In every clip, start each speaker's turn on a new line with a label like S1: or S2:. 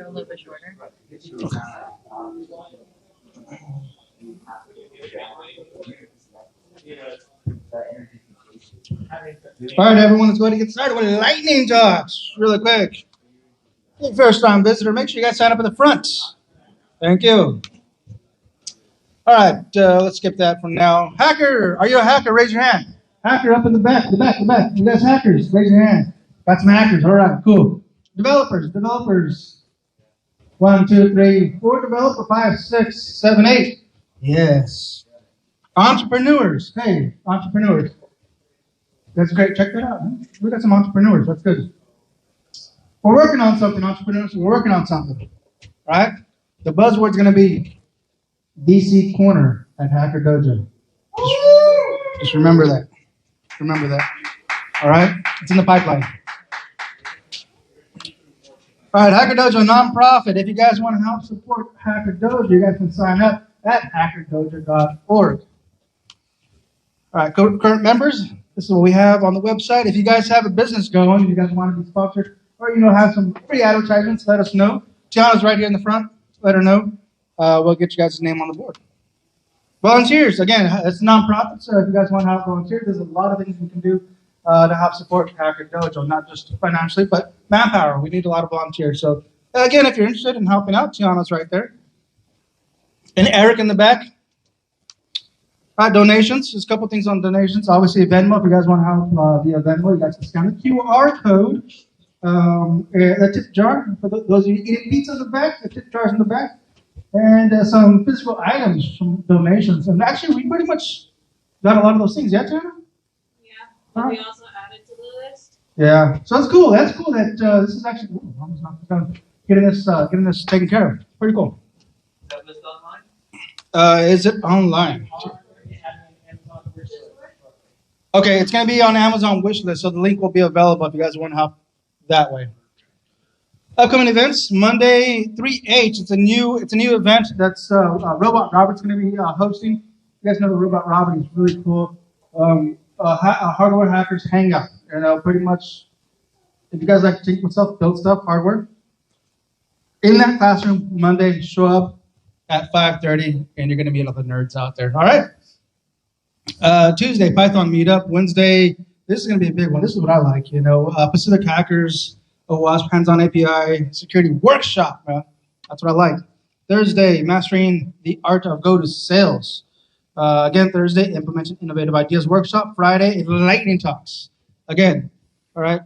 S1: A little bit shorter.
S2: All right, everyone, let's go ahead and get started with Lightning Talks really quick. If you're a first-time visitor, make sure you guys sign up at the front. Thank you. All right, let's skip that for now. Hacker, are you a hacker? Raise your hand. Hacker up in the back, the back. You guys hackers, raise your hand. Got some hackers. All right, cool. Developers. 1, 2, 3, 4 developer, 5, 6, 7, 8. Yes. Entrepreneurs. Hey, entrepreneurs. That's great. Check that out. Man. We got some entrepreneurs. That's good. We're working on something, entrepreneurs. We're working on something. All right? The buzzword's going to be DC Corner at Hacker Dojo. Just remember that. Remember that. All right? It's in the pipeline. All right, Hacker Dojo, nonprofit. If you guys want to help support Hacker Dojo, you guys can sign up at hackerdojo.org. All right, current members, this is what we have on the website. If you guys have a business going, if you guys want to be sponsored, or have some free advertisements, let us know. Tiana's right here in the front. Let her know. We'll get you guys' name on the board. Volunteers, again, it's a nonprofit, so if you guys want to help volunteer, there's a lot of things we can do to help support Hacker Dojo, not just financially, but manpower. We need a lot of volunteers. So, again, if you're interested in helping out, Tiana's right there. And Eric in the back. Donations. There's a couple things on donations. Obviously, Venmo. If you guys want to help via Venmo, you guys can scan the QR code. The tip jar. For those of you eating pizza in the back, the tip jar's in the back. And some physical items from donations. And actually, we pretty much got a lot of those things. Yeah, Tiana?
S1: Yeah. We also added to the list.
S2: Yeah. So that's cool. That's cool that this is actually almost not done. Getting this taken care of. Pretty cool.
S3: Is that list online?
S2: Is it online? Okay, it's going to be on Amazon wish list, so the link will be available if you guys want to help that way. Upcoming events, Monday, 3H. It's a new event that's Robot Robert's going to be hosting. You guys know the Robot Robert is really cool. Hardware hackers hangout. Pretty much, if you guys like to take yourself, build stuff, hardware. In that classroom, Monday, show up at 5:30, and you're going to meet all the nerds out there. All right? Tuesday, Python meetup. Wednesday, this is going to be a big one. This is what I like, Pacific Hackers, OWASP, hands-on API, security workshop. That's what I like. Thursday, mastering the art of go-to-sales. Again, Thursday, implementing innovative ideas workshop. Friday, Lightning Talks. Again, all right?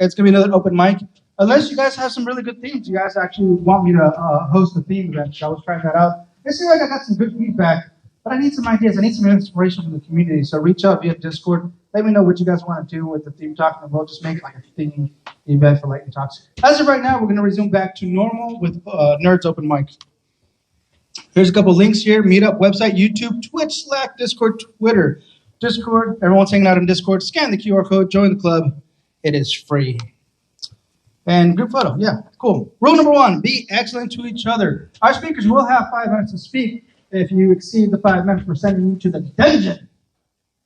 S2: It's going to be another open mic. Unless you guys have some really good themes, you guys actually want me to host a theme event. I was trying that out. It seems like I got some good feedback. But I need some ideas. I need some inspiration from the community. So reach out via Discord. Let me know what you guys want to do with the theme talk, and we'll just make it like a theme event for Lightning Talks. As of right now, we're going to resume back to normal with Nerds Open Mic. Here's a couple links here. Meetup, website, YouTube, Twitch, Slack, Discord, Twitter. Discord, everyone's hanging out in Discord. Scan the QR code. Join the club. It is free. And group photo. Yeah, cool. Rule number 1, be excellent to each other. Our speakers will have 5 minutes to speak. If you exceed the 5 minutes, we're sending you to the dungeon.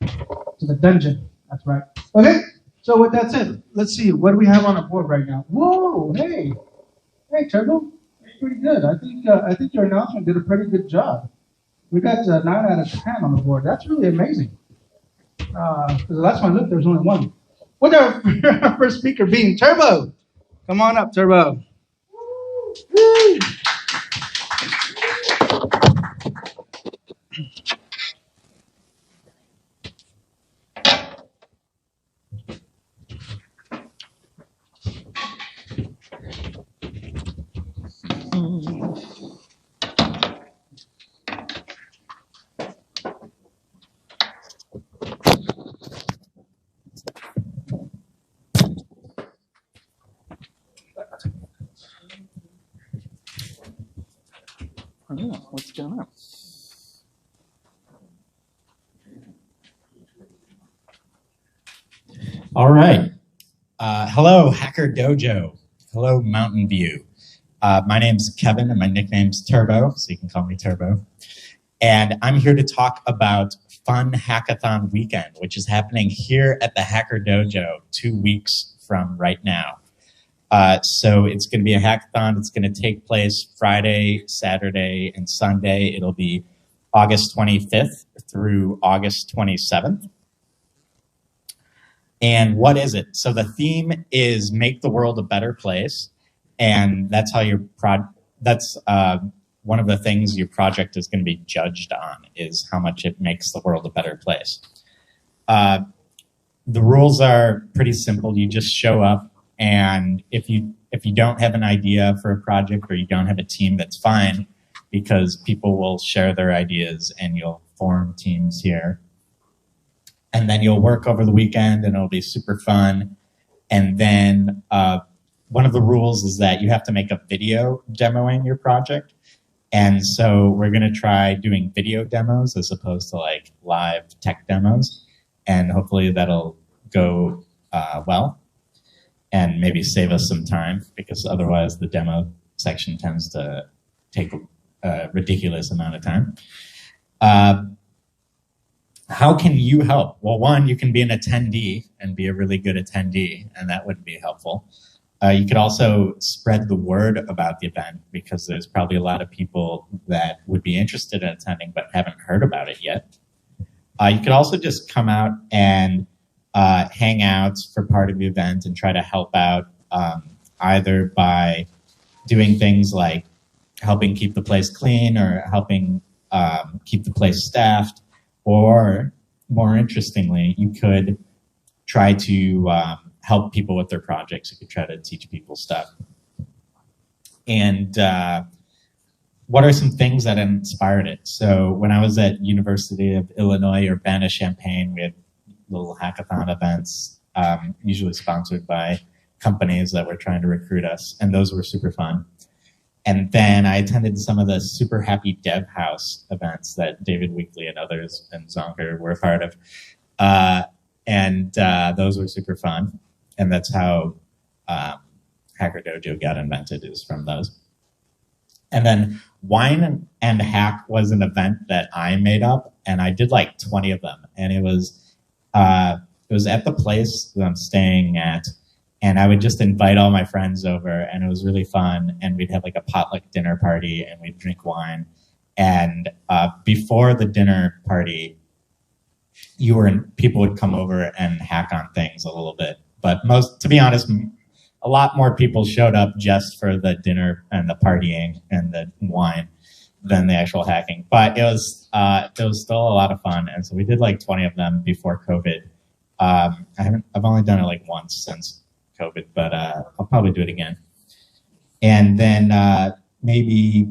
S2: To the dungeon. That's right. Okay. So with that said, let's see. What do we have on our board right now? Whoa. Hey, Turbo. That's pretty good. I think your announcement did a pretty good job. We got 9 out of 10 on the board. That's really amazing. Because the last time I looked, there was only 1. With our first speaker being Turbo. Come on up, Turbo. Woo.
S4: What's going on? All right. Hello, Hacker Dojo. Hello, Mountain View. My name's Kevin, and my nickname's Turbo, so you can call me Turbo. And I'm here to talk about Fun Hackathon Weekend, which is happening here at the Hacker Dojo 2 weeks from right now. So it's going to be a hackathon. It's going to take place Friday, Saturday, and Sunday. It'll be August 25th through August 27th. And what is it? So the theme is make the world a better place. And that's how that's one of the things your project is going to be judged on, is how much it makes the world a better place. The rules are pretty simple. You just show up, and if you don't have an idea for a project or you don't have a team, that's fine, because people will share their ideas and you'll form teams here. And then you'll work over the weekend and it'll be super fun. And then one of the rules is that you have to make a video demoing your project. And so we're going to try doing video demos as opposed to like live tech demos. And hopefully that'll go well and maybe save us some time, because otherwise the demo section tends to take a ridiculous amount of time. How can you help? Well, one, you can be an attendee and be a really good attendee, and that would be helpful. You could also spread the word about the event, because there's probably a lot of people that would be interested in attending but haven't heard about it yet. You could also just come out and hang out for part of the event and try to help out, either by doing things like helping keep the place clean or helping keep the place staffed. Or, more interestingly, you could try to help people with their projects. You could try to teach people stuff. And what are some things that inspired it? So when I was at University of Illinois Urbana-Champaign, we had little hackathon events, usually sponsored by companies that were trying to recruit us, and those were super fun. And then I attended some of the Super Happy Dev House events that David Weekley and others and Zonker were a part of. And those were super fun. And that's how Hacker Dojo got invented, is from those. And then Wine and Hack was an event that I made up, and I did like 20 of them. And it was at the place that I'm staying at. And I would just invite all my friends over, and it was really fun. And we'd have like a potluck dinner party, and we'd drink wine. And before the dinner party, people would come over and hack on things a little bit. But to be honest, a lot more people showed up just for the dinner and the partying and the wine than the actual hacking. But it was still a lot of fun. And so we did like 20 of them before COVID. I've only done it like once since COVID, but I'll probably do it again. And then maybe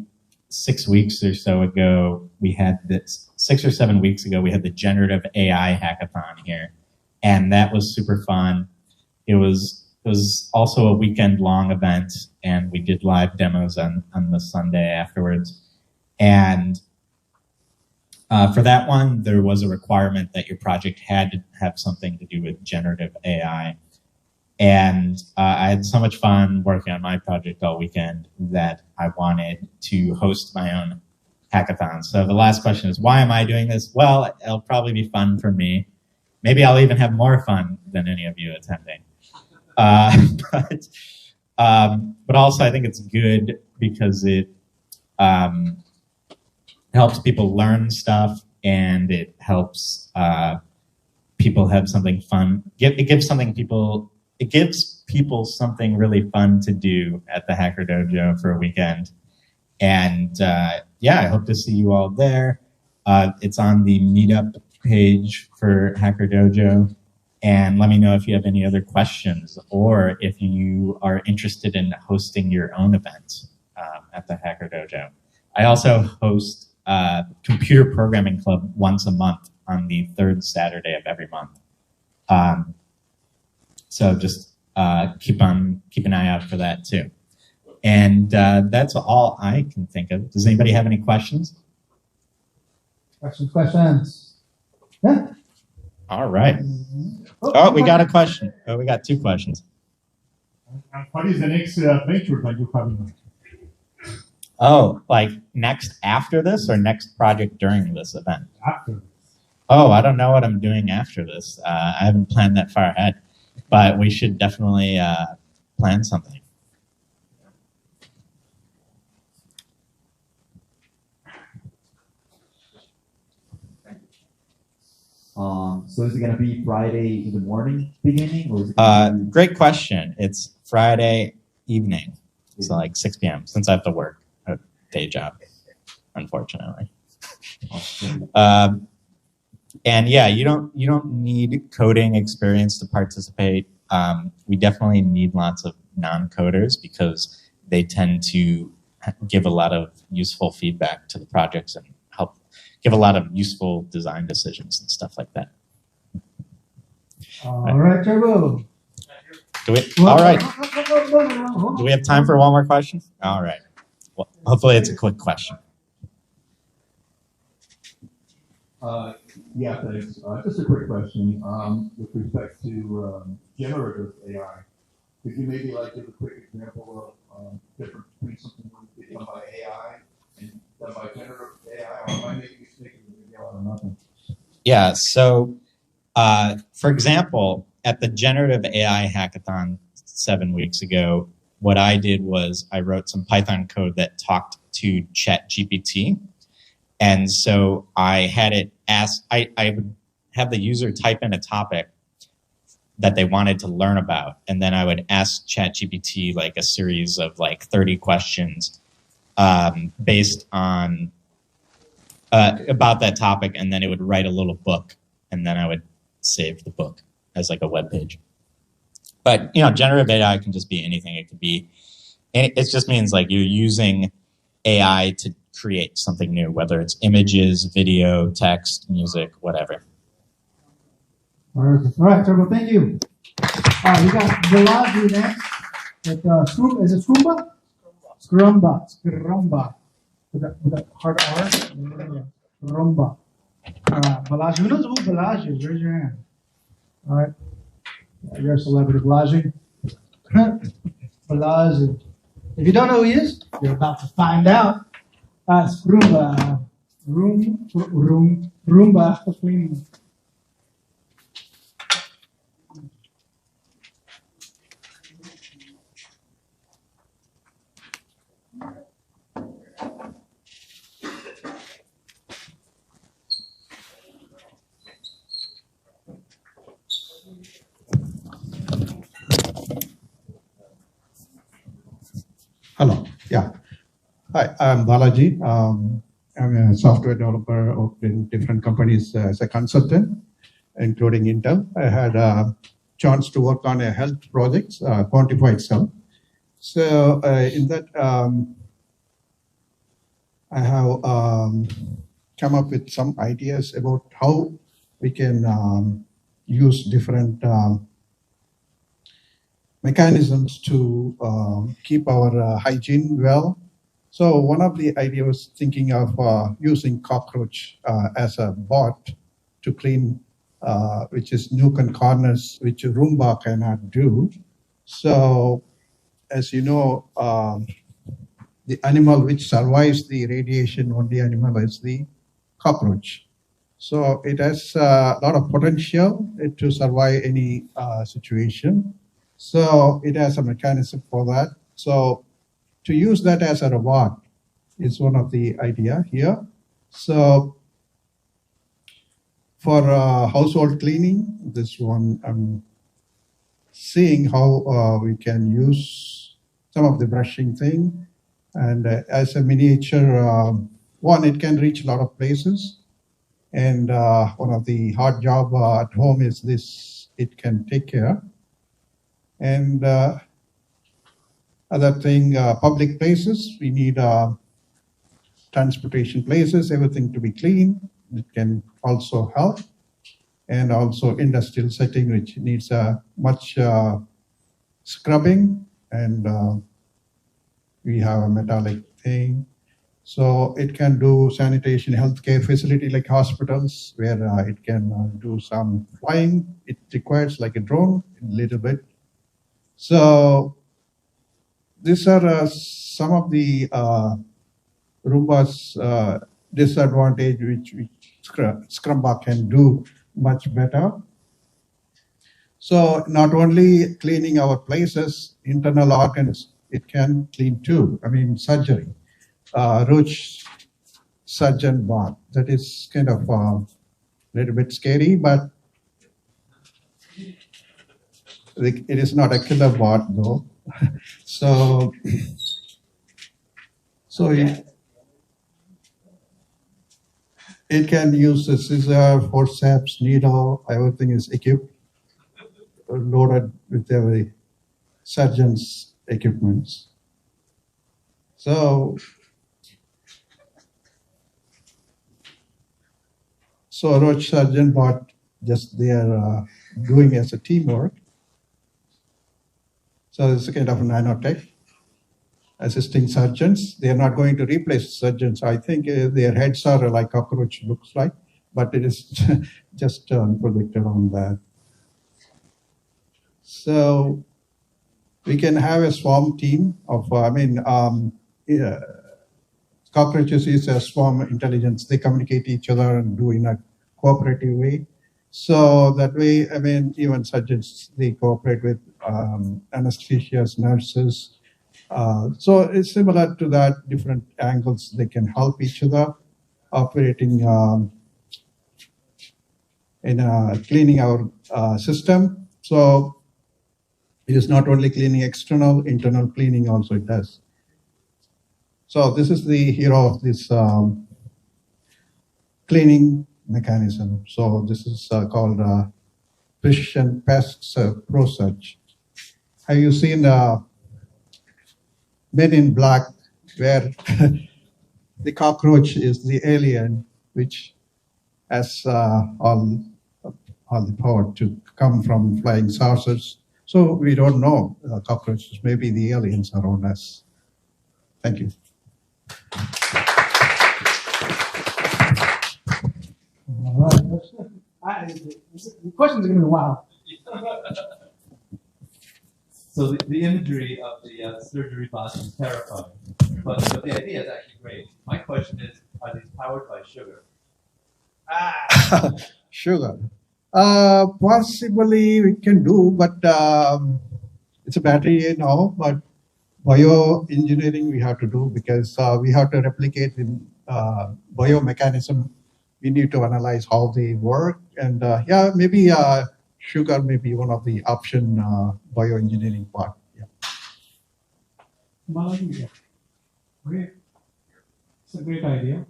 S4: 6 weeks or so ago, we had this 6 or 7 weeks ago, we had the generative AI hackathon here, and that was super fun. It was also a weekend long event, and we did live demos on the Sunday afterwards. And for that one, there was a requirement that your project had to have something to do with generative AI. And I had so much fun working on my project all weekend that I wanted to host my own hackathon. So the last question is, why am I doing this? Well, it'll probably be fun for me. Maybe I'll even have more fun than any of you attending. But also I think it's good because it helps people learn stuff, and it helps people have something fun. It gives people something really fun to do at the Hacker Dojo for a weekend. And yeah, I hope to see you all there. It's on the meetup page for Hacker Dojo. And let me know if you have any other questions, or if you are interested in hosting your own event at the Hacker Dojo. I also host Computer Programming Club once a month on the third Saturday of every month. So just keep an eye out for that too. And that's all I can think of. Does anybody have any questions?
S2: Questions? Yeah.
S4: All right. Oh, we got a question. Oh, we got 2 questions.
S5: And what is the next venture that you have in mind?
S4: Oh, like next after this or next project during this event?
S2: After.
S4: Oh, I don't know what I'm doing after this. I haven't planned that far ahead, but we should definitely plan something.
S5: So is it going to be Friday in the morning beginning? Or is it
S4: Great question. It's Friday evening, so like 6 p.m. since I have to work a day job, unfortunately. And yeah, you don't need coding experience to participate. We definitely need lots of non-coders because they tend to give a lot of useful feedback to the projects and help give a lot of useful design decisions and stuff like that.
S2: All right, Turbo.
S4: All right. Do we have time for one more question? All right. Well, hopefully it's a quick question.
S6: Yeah, thanks. Just a quick question with respect to generative AI. Could you maybe give a quick example of difference between something done by AI and done by generative AI? Or am I making a mistake out of nothing?
S4: Yeah. So, for example, at the generative AI hackathon 7 weeks ago, what I did was I wrote some Python code that talked to ChatGPT. And so I had it ask, I would have the user type in a topic that they wanted to learn about. And then I would ask ChatGPT like a series of 30 questions based on, about that topic. And then it would write a little book. And then I would save the book as like a web page. But, generative AI can just be anything. It could be, and it just means you're using AI to create something new, whether it's images, video, text, music, whatever.
S2: All right, Turbo, thank you. We got Balaji next. Is it Scrumba? Scrumba. With that hard R? Yeah. Scrumba. Balaji. Who knows who Balaji is? Raise your hand. All right. You're a celebrity, Balaji. Balaji. If you don't know who he is, you're about to find out. Scrumba. Roomba for cleaning.
S6: Hello. Yeah. Hi, I'm Balaji. I'm a software developer in different companies as a consultant, including Intel. I had a chance to work on a health project, quantified cell. So in that, I have come up with some ideas about how we can use different mechanisms to keep our hygiene well. So one of the ideas was thinking of using cockroach as a bot to clean, which is nook and corners, which Roomba cannot do. So as you know, the animal which survives the radiation, only animal is the cockroach. So it has a lot of potential to survive any situation. So it has a mechanism for that. So to use that as a robot is one of the idea here. So for household cleaning, this one I'm seeing how we can use some of the brushing thing. And as a miniature one, it can reach a lot of places. And one of the hard job at home is this, it can take care. And other thing, public places, we need transportation places, everything to be clean. It can also help. And also industrial setting, which needs much scrubbing. And we have a metallic thing. So it can do sanitation, healthcare facility like hospitals, where it can do some flying. It requires like a drone a little bit. So these are some of the Roomba's disadvantage, which Scrumba can do much better. So not only cleaning our places, internal organs, it can clean too. I mean, surgery, roach surgeon bath. That is kind of a little bit scary, but it is not a killer bath though. So it can use a scissor, forceps, needle, everything is equipped, loaded with every surgeon's equipments. So roach surgeon bot, just they are doing as a teamwork. So it's a kind of nanotech assisting surgeons. They are not going to replace surgeons. I think their heads are like cockroach looks like, but it is just unpredicted on that. So we can have a swarm team of, cockroaches is a swarm intelligence. They communicate each other and do in a cooperative way. So that way, I mean, even surgeons, they cooperate with anesthesias, nurses. So it's similar to that, different angles. They can help each other operating in cleaning our system. So it is not only cleaning external, internal cleaning also it does. So this is the hero of this cleaning mechanism. So this is called Precision Pests Pro Search. Have you seen Men in Black, where the cockroach is the alien, which has all the power to come from flying saucers? So we don't know cockroaches. Maybe the aliens are on us. Thank you.
S2: All right, that's good. The questions are going to be wild.
S3: So the imagery of the surgery box is terrifying, but the idea is actually great. My question is, are these powered by sugar?
S6: Sugar. Possibly we can do, but it's a battery now. But bioengineering we have to do because we have to replicate in biomechanism. We need to analyze how they work, and yeah, maybe sugar may be one of the option bioengineering part. Yeah.
S7: Malawi, great. It's a great idea.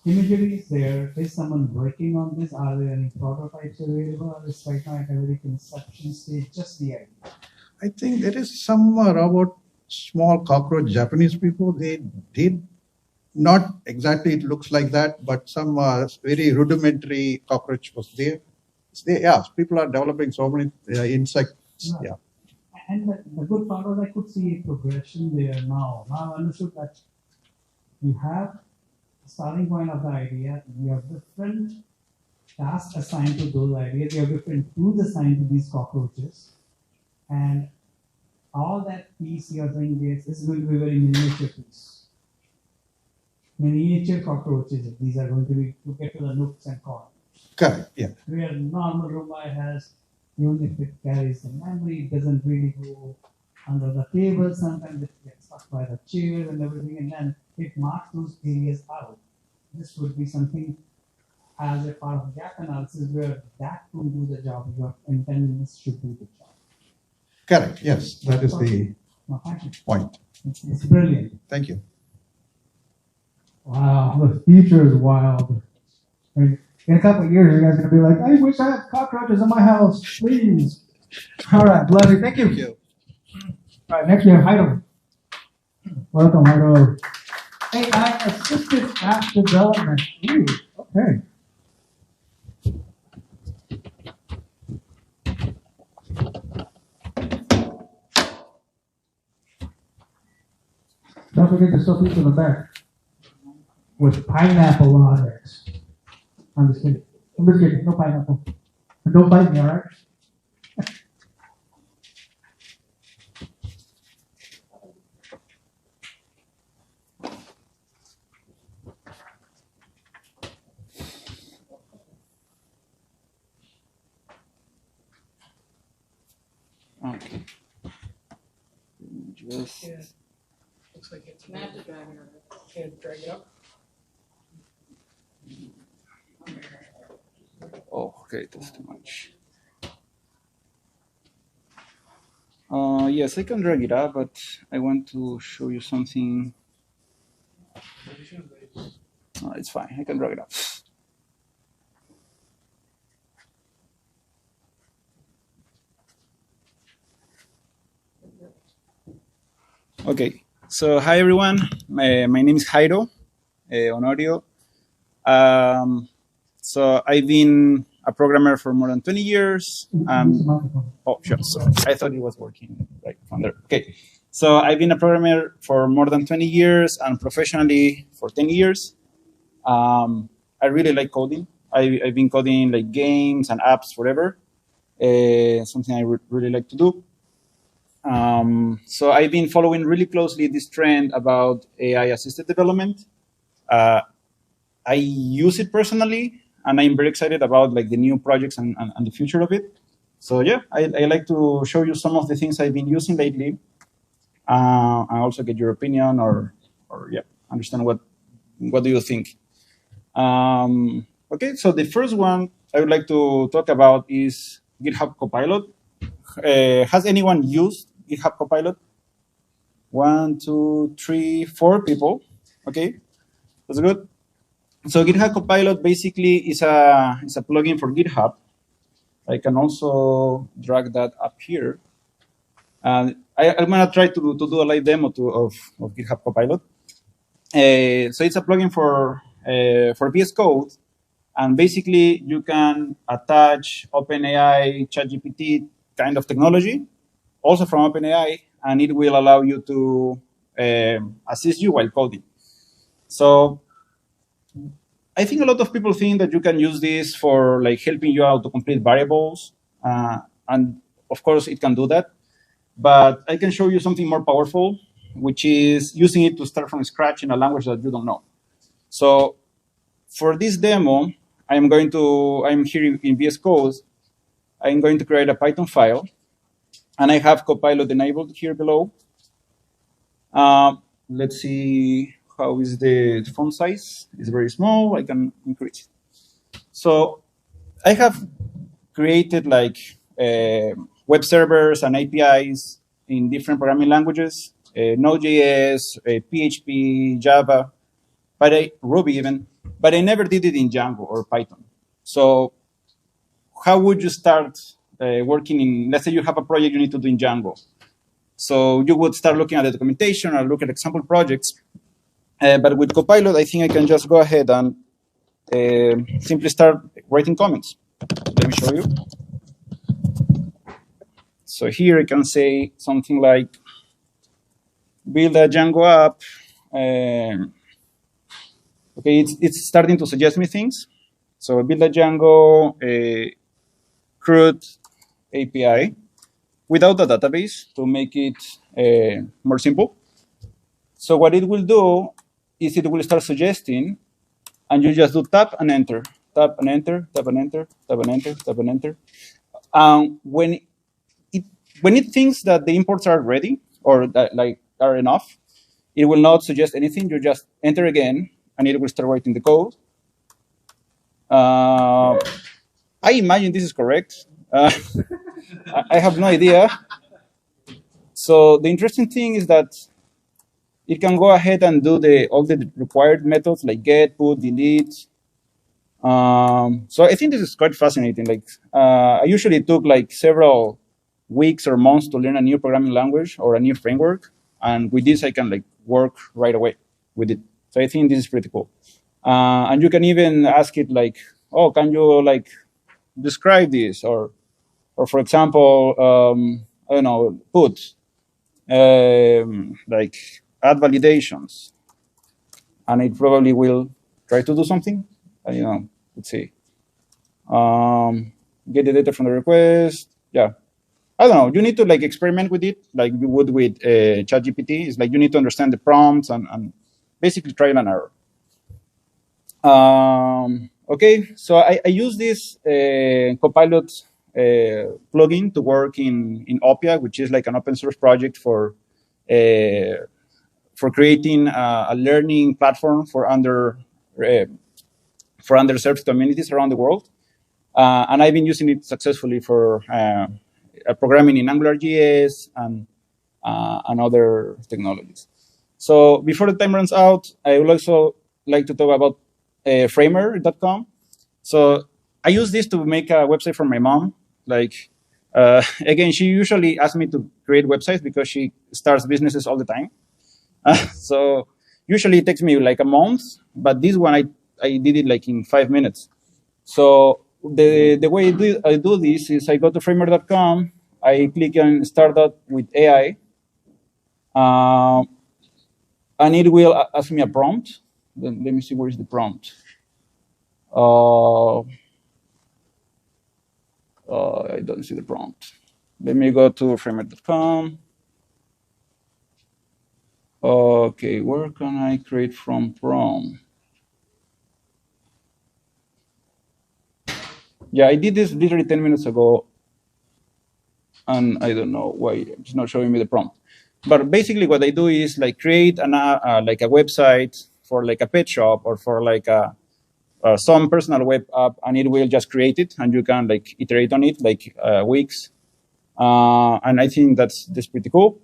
S7: Imagery is there. Is someone working on this? Are there any prototypes available? Or is right now at a very conception stage? Just the idea.
S6: I think there is some about small cockroach Japanese people. They did not exactly. It looks like that, but some very rudimentary cockroach was there. Yeah, people are developing so many insects.
S7: Right.
S6: Yeah.
S7: And the good part was I could see a progression there now. Now I understood that you have the starting point of the idea, you have different tasks assigned to those ideas, you have different tools assigned to these cockroaches, and all that piece you are doing is going to be a very miniature piece. Miniature cockroaches, these are going to be to get to the nooks and corners.
S6: Correct. Yeah.
S7: Where normal Roomba has, even if it carries the memory, it doesn't really go under the table. Sometimes it gets stuck by the chair and everything, and then it marks those areas out. This would be something as a part of gap analysis where that will do the job. Your intelligence should do the job.
S6: Correct. Yes, that is the
S7: Thank you.
S6: point.
S7: It's brilliant.
S6: Thank you.
S7: Wow, the future is wild. I mean, in a couple of years, you guys are going to be like, I wish I had cockroaches in my house, please. All right, Leslie, thank you.
S6: Thank you.
S7: All right, next we have Heido. Welcome, Heido. AI assisted app development. Ooh, okay. Don't forget to still people in the back with pineapple lattes. I'm just kidding. I'm just kidding. No pineapple. And don't bite me, all right?
S8: Just
S2: Yeah. Looks like it's
S1: Not to drag it around.
S2: Can't drag it up.
S8: oh, okay, that's too much. Yes, I can drag it up, but I want to show you something. Oh, it's fine. I can drag it up. Okay, so hi everyone. My name is Jairo Honorio. So I've been a programmer for more than 20 years. Oh, sure. So I thought it was working right from there. Okay, so I've been a programmer for more than 20 years and professionally for 10 years. I really like coding. I've been coding like games and apps forever. Something I really like to do. So I've been following really closely this trend about AI-assisted development. I use it personally, and I'm very excited about like the new projects and the future of it. So yeah, I like to show you some of the things I've been using lately, and also get your opinion or yeah, understand what do you think. Okay, so the first one I would like to talk about is GitHub Copilot. Has anyone used GitHub Copilot? 1, 2, 3, 4 people. Okay, that's good. So GitHub Copilot basically is a plugin for GitHub. I can also drag that up here. And I'm gonna try to do a live demo of GitHub Copilot. So it's a plugin for VS Code, and basically you can attach OpenAI, ChatGPT kind of technology, also from OpenAI, and it will allow you to assist you while coding. So I think a lot of people think that you can use this for like helping you out to complete variables, and of course it can do that. But I can show you something more powerful, which is using it to start from scratch in a language that you don't know. So for this demo, I'm here in VS Code. I'm going to create a Python file, and I have Copilot enabled here below. Let's see, how is the font size? It's very small. I can increase it. So I have created like web servers and APIs in different programming languages, Node.js, PHP, Java, Ruby even, but I never did it in Django or Python. So how would you start working in, let's say you have a project you need to do in Django. So you would start looking at the documentation or look at example projects. But with Copilot, I think I can just go ahead and simply start writing comments. Let me show you. So here I can say something like, build a Django app. Okay, it's starting to suggest me things. So build a Django CRUD API without a database to make it more simple. So what it will do is it will start suggesting, and you just do tap and enter, tap and enter, tap and enter, tap and enter, tap and enter. When it thinks that the imports are ready or that, like are enough, it will not suggest anything. You just enter again, and it will start writing the code. I imagine this is correct. I have no idea. So the interesting thing is that it can go ahead and do all the required methods like get, put, delete. So I think this is quite fascinating. Like I usually took like several weeks or months to learn a new programming language or a new framework, and with this I can like work right away with it. So I think this is pretty cool. And you can even ask it like, oh, can you like describe this, or for example, I don't know, put like add validations, and it probably will try to do something. You know, let's see. Get the data from the request. Yeah, I don't know. You need to like experiment with it, like you would with ChatGPT. It's like you need to understand the prompts and basically trial and error. Okay, so I use this Copilot plugin to work in Opia, which is like an open source project for creating a learning platform for underserved communities around the world. And I've been using it successfully for programming in AngularJS and other technologies. So before the time runs out, I would also like to talk about framer.com. So I use this to make a website for my mom. Like, again, she usually asks me to create websites because she starts businesses all the time. So usually it takes me like a month, but this one I did it like in 5 minutes. So the way I do this is I go to framer.com, I click on Start Out with AI, and it will ask me a prompt. Let me see, where is the prompt? I don't see the prompt. Let me go to framer.com. Okay, where can I create from prompt? Yeah, I did this literally 10 minutes ago, and I don't know why it's not showing me the prompt. But basically what I do is like create like a website for like a pet shop or for like some personal web app, and it will just create it, and you can like iterate on it like weeks. And I think that's pretty cool.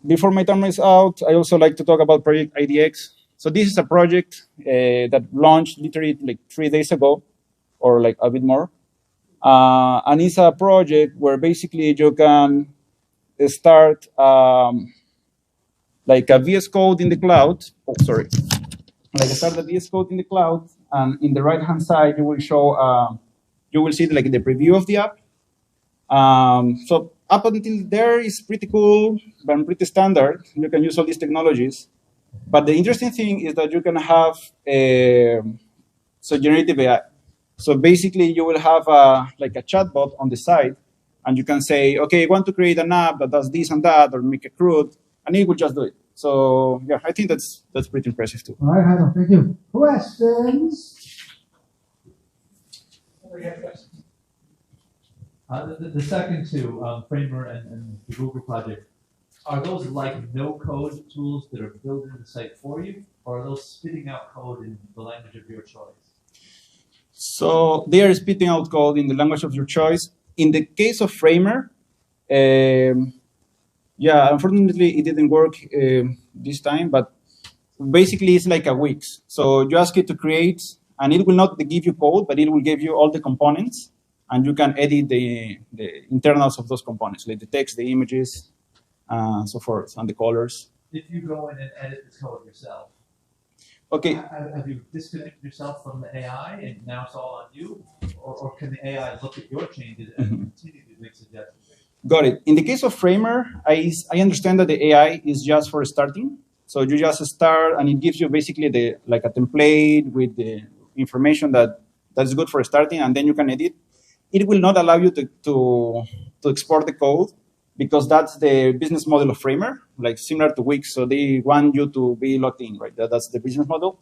S8: Before my time is out, I also like to talk about Project IDX. So this is a project that launched literally like 3 days ago, or like a bit more. And it's a project where basically you can start like a VS Code in the cloud. Oh, sorry. Like start the VS Code in the cloud, and in the right-hand side, you will show, you will see like the preview of the app. So up until there is pretty cool, but pretty standard. You can use all these technologies. But the interesting thing is that you can have so generative AI. So basically, you will have like a chatbot on the side, and you can say, okay, I want to create an app that does this and that, or make a CRUD, and it will just do it. So yeah, I think that's pretty impressive too.
S7: All right, Heather, thank you. Questions?
S3: The second two, Framer and the Google project, are those like no-code tools that are building the site for you, or are those spitting out code in the language of your choice?
S8: So they are spitting out code in the language of your choice. In the case of Framer, yeah, unfortunately it didn't work this time, but basically it's like a Wix. So you ask it to create, and it will not give you code, but it will give you all the components, and you can edit the internals of those components, like the text, the images, so forth, and the colors.
S3: If you go in and edit the code yourself,
S8: okay,
S3: have you disconnected yourself from the AI and now it's all on you? Or can the AI look at your changes and continue to make suggestions?
S8: Got it. In the case of Framer, I understand that the AI is just for starting. So you just start, and it gives you basically like a template with the information that's good for starting, and then you can edit. It will not allow you to export the code, because that's the business model of Framer, like similar to Wix. So they want you to be logged in, right? That's the business model.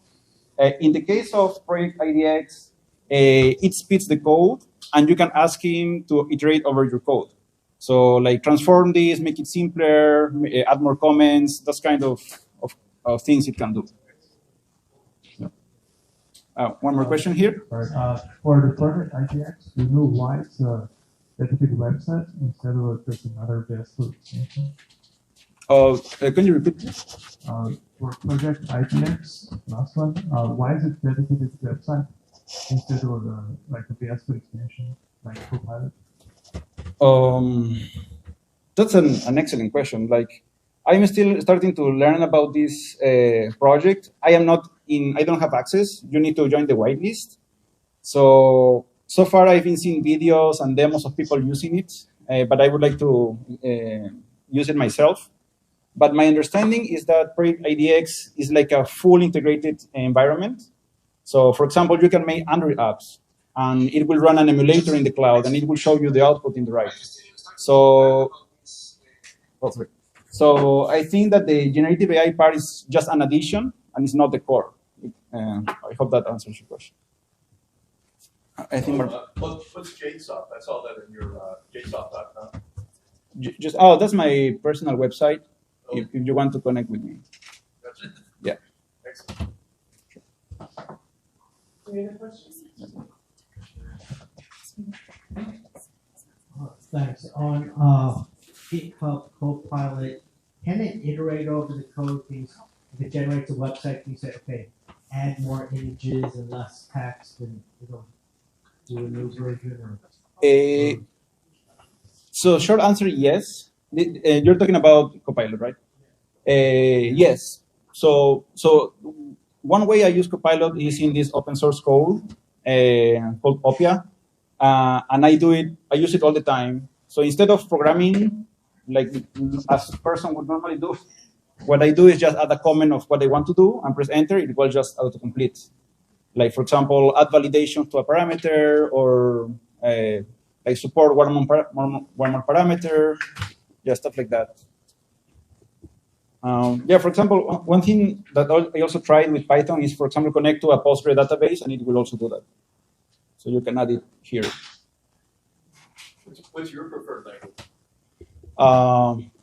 S8: In the case of Project IDX, it spits the code, and you can ask him to iterate over your code. So like transform this, make it simpler, add more comments, those kind of things it can do. Yeah. One more question here.
S7: Right. For the Project IDX, do you know why it's a dedicated website instead of just another VS extension?
S8: Can you repeat this?
S7: For Project IDX, last one, why is it dedicated website instead of like the VS extension, like Copilot?
S8: That's an excellent question. Like, I'm still starting to learn about this project. I don't have access. You need to join the whitelist. So far I've been seeing videos and demos of people using it, but I would like to use it myself. But my understanding is that Project IDX is like a full integrated environment. So for example, you can make Android apps, and it will run an emulator in the cloud, and it will show you the output in the right. So I think that the generative AI part is just an addition, and it's not the core. I hope that answers your question. I think
S9: What's JSOF? I saw that in your jsof.com.
S8: just that's my personal website. If you want to connect with me.
S9: Gotcha.
S8: Yeah.
S9: Excellent.
S7: Any other questions? Thanks. On GitHub Copilot, can it iterate over the code? If it generates a website, can you say, okay, add more images and less text, and do a new version? Or
S8: So short answer, yes. You're talking about Copilot, right? Yes. So one way I use Copilot is in this open source code called Opia, and I use it all the time. So instead of programming like as a person would normally do, what I do is just add a comment of what I want to do and press enter. It will just autocomplete. Like for example, add validation to a parameter, or like support one more parameter, just stuff like that. Yeah, for example, one thing that I also tried with Python is, for example, connect to a Postgre database, and it will also do that. So you can add it here.
S9: What's your preferred language?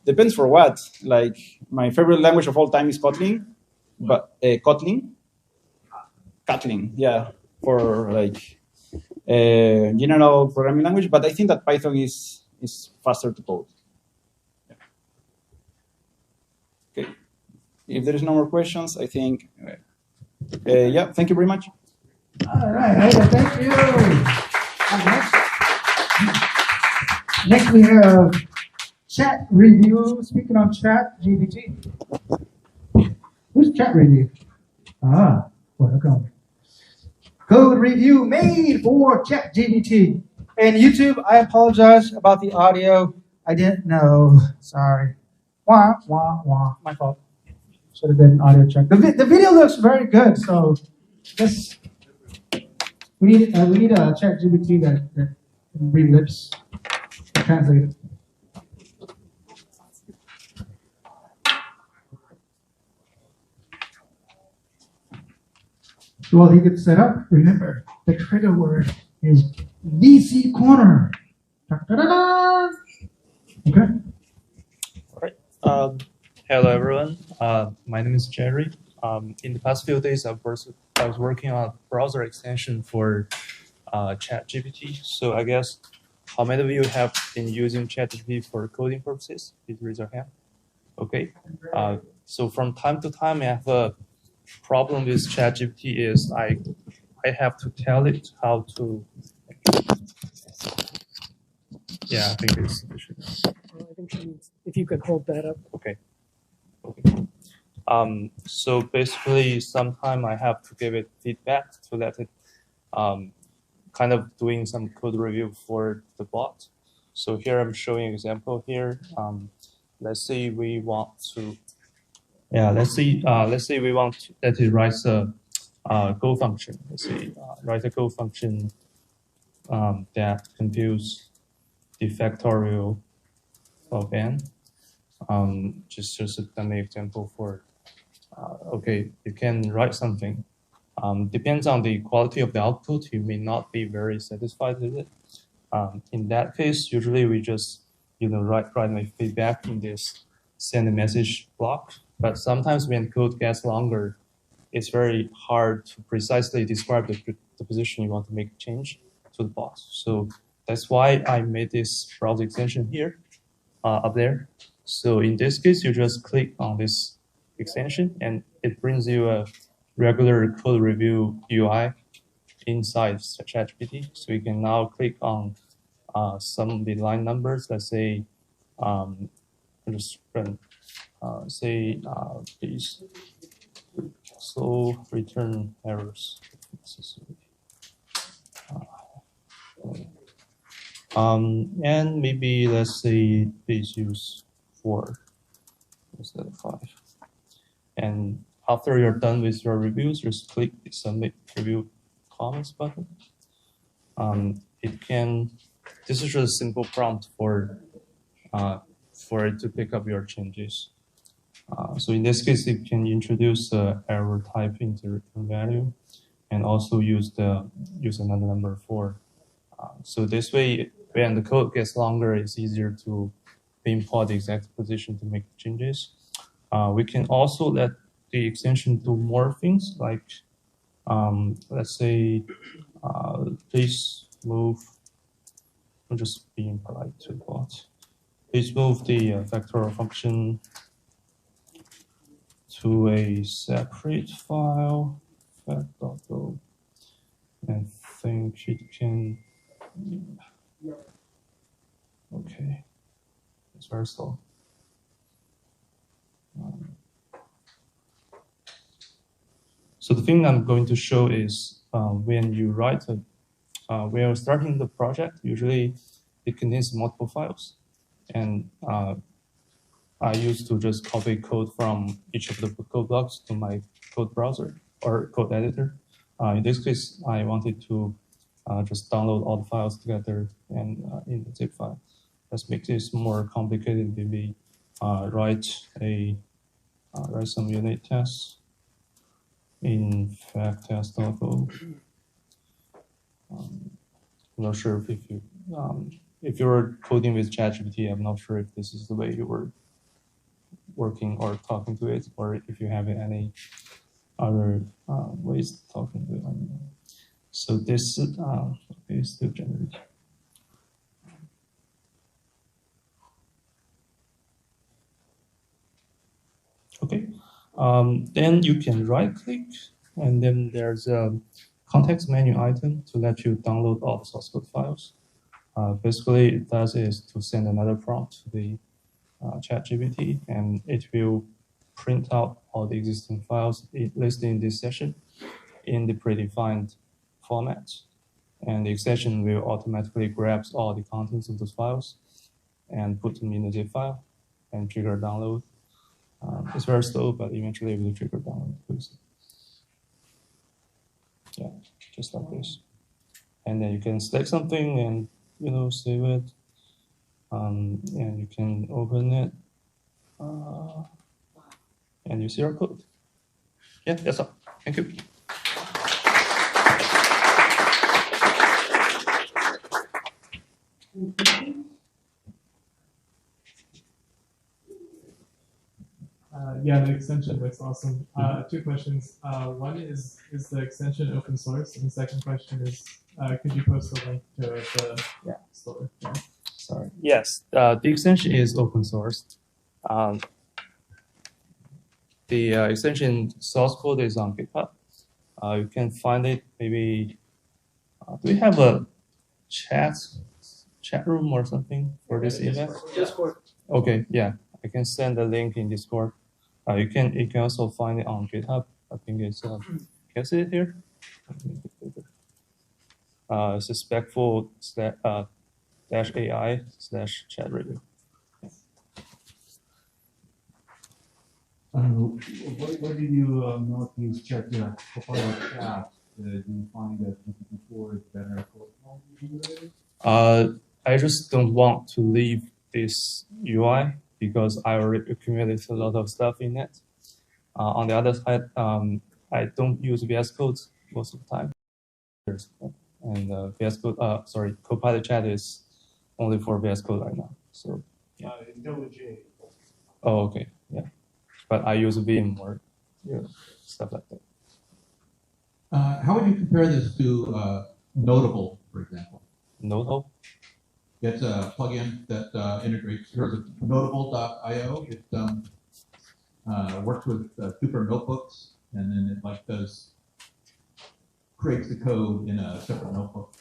S8: Depends for what. Like my favorite language of all time is Kotlin, but Kotlin, yeah, for like general programming language. But I think that Python is faster to code. Okay. If there is no more questions, I think, yeah, thank you very much.
S2: All right, thank you. Next we have chat review. Speaking on chat GPT. Who's chat review? Welcome. Code review made for chat GPT. And YouTube, I apologize about the audio. I didn't know. Sorry. Wah, wah, wah. My fault. Should have been an audio check. The video looks very good, so this we need a chat GPT that can read lips, translate it. Well, he gets set up. Remember, the trigger word is VC corner. Da-da-da-da. Okay.
S10: All right. Hello, everyone. My name is Jerry. In the past few days, I was working on a browser extension for ChatGPT. So I guess how many of you have been using ChatGPT for coding purposes? Please raise your hand. Okay. So from time to time, I have a problem with ChatGPT is I have to tell it how to. Yeah, I think it's sufficient.
S11: I think she needs, if you could hold that up.
S10: Okay. So basically, sometime I have to give it feedback to let it kind of doing some code review for the bot. So here I'm showing an example here. Let's say we want to, let's say we want to, that it writes a Go function. Let's say write a Go function that computes the factorial of n. Just a dummy example for, okay, you can write something. Depends on the quality of the output, you may not be very satisfied with it. In that case, usually we just write my feedback in this send a message block. But sometimes when code gets longer, it's very hard to precisely describe the position you want to make change to the bot. So that's why I made this browser extension here, up there. So in this case, you just click on this extension and it brings you a regular code review UI inside ChatGPT. So you can now click on some of the line numbers. Let's say, just run, say, please, so return errors. And maybe let's say please use 4 instead of 5. And after you're done with your reviews, just click the submit review comments button. This is just a simple prompt for it to pick up your changes. So in this case, you can introduce the error type into return value, and also use another number for So this way, when the code gets longer, it's easier to pinpoint the exact position to make changes. We can also let the extension do more things, like let's say, please move. I'm just being polite to the bot. Please move the vector function to a separate file, fact.go. I think it can. Okay, it's very slow. So the thing I'm going to show is when you write when you're starting the project, usually it contains multiple files, and I used to just copy code from each of the code blocks to my code browser or code editor. In this case, I wanted to just download all the files together and in the zip file. Let's make this more complicated. Maybe write some unit tests in fact.test.go. I'm not sure if you were coding with ChatGPT. I'm not sure if this is the way you were working or talking to it, or if you have any other ways of talking to it. So this is still generated. Okay, then you can right-click, and then there's a context menu item to let you download all the source code files. Basically, it does is to send another prompt to the ChatGPT, and it will print out all the existing files listed in this session in the predefined format. And the extension will automatically grab all the contents of those files and put them in the zip file and trigger download. It's very slow, but eventually it will trigger download. Yeah, just like this. And then you can select something and save it. And you can open it. And you see our code. Yeah, that's all. Thank you.
S12: Yeah, the extension looks awesome. Two questions. One is the extension open source? And the second question is, could you post a link to the store? Yeah.
S10: Sorry. Yes, the extension is open source. The extension source code is on GitHub. You can find it maybe. Do we have a chat room or something for this event?
S12: Discord.
S10: Okay, yeah, I can send the link in Discord. You can also find it on GitHub. I think it's can you see it here? It's respectful -AI/chat review.
S5: What did you not use chat for chat? Do you find that GPT-4 is better for
S10: I just don't want to leave this UI because I already accumulated a lot of stuff in it. On the other side, I don't use VS Code most of the time. And VS Code, Copilot Chat is only for VS Code right now. So, yeah. Oh, okay, yeah. But I use Vim or stuff like that.
S13: How would you compare this to Notable, for example?
S10: Notable?
S13: It's a plugin that integrates Notable.io. It works with super notebooks, and then it creates the code in a separate notebook.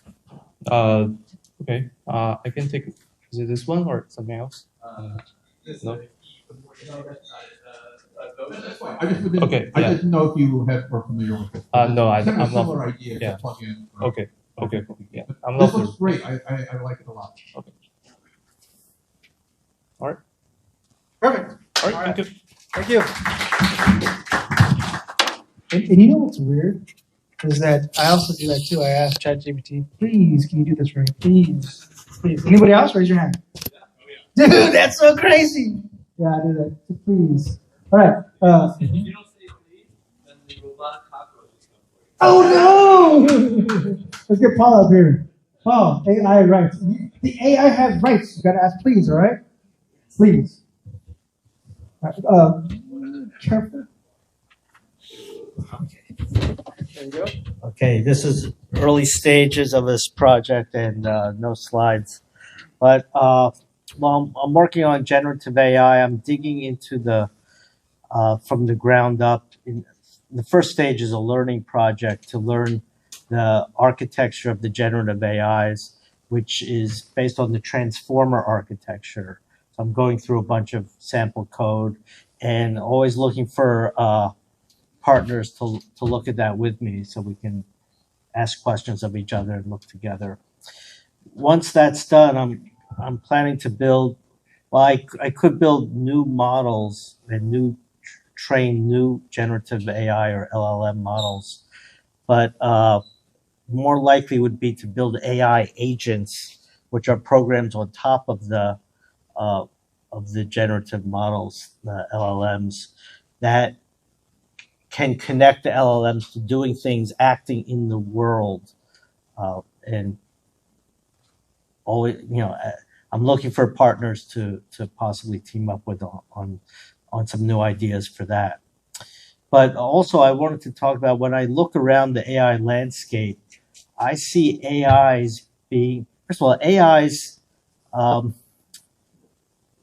S10: Okay. I can take. Is it this one or something else? No.
S13: That's fine. I didn't know if you were familiar with it.
S10: No, I'm not.
S13: Similar idea.
S10: Yeah.
S13: Plugin.
S10: Okay. Yeah. I'm
S13: this
S10: not.
S13: looks great. I like it a lot.
S10: Okay. All right.
S2: Perfect.
S10: All right. Thank you.
S2: Thank you. And you know what's weird is that I also do that too. I ask ChatGPT, please, can you do this for me? Please. Anybody else? Raise your hand. Dude, that's so crazy. Yeah, I do that. So please. All right.
S9: If you don't say please, then the robotic cockroaches come for you.
S2: Oh no! Let's get Paul up here. Oh, AI rights. The AI has rights. You gotta ask please, all right? Please. Careful.
S14: There you go. Okay, this is early stages of this project and no slides. But well, I'm working on generative AI. I'm digging into the from the ground up. The first stage is a learning project to learn the architecture of the generative AIs, which is based on the transformer architecture. So I'm going through a bunch of sample code and always looking for partners to look at that with me so we can ask questions of each other and look together. Once that's done, I'm planning to build, well, I could build new models and train new generative AI or LLM models, but more likely would be to build AI agents, which are programs on top of the generative models, the LLMs, that can connect the LLMs to doing things, acting in the world, and always, I'm looking for partners to possibly team up with on some new ideas for that. But also, I wanted to talk about when I look around the AI landscape, I see AIs being, first of all, AIs,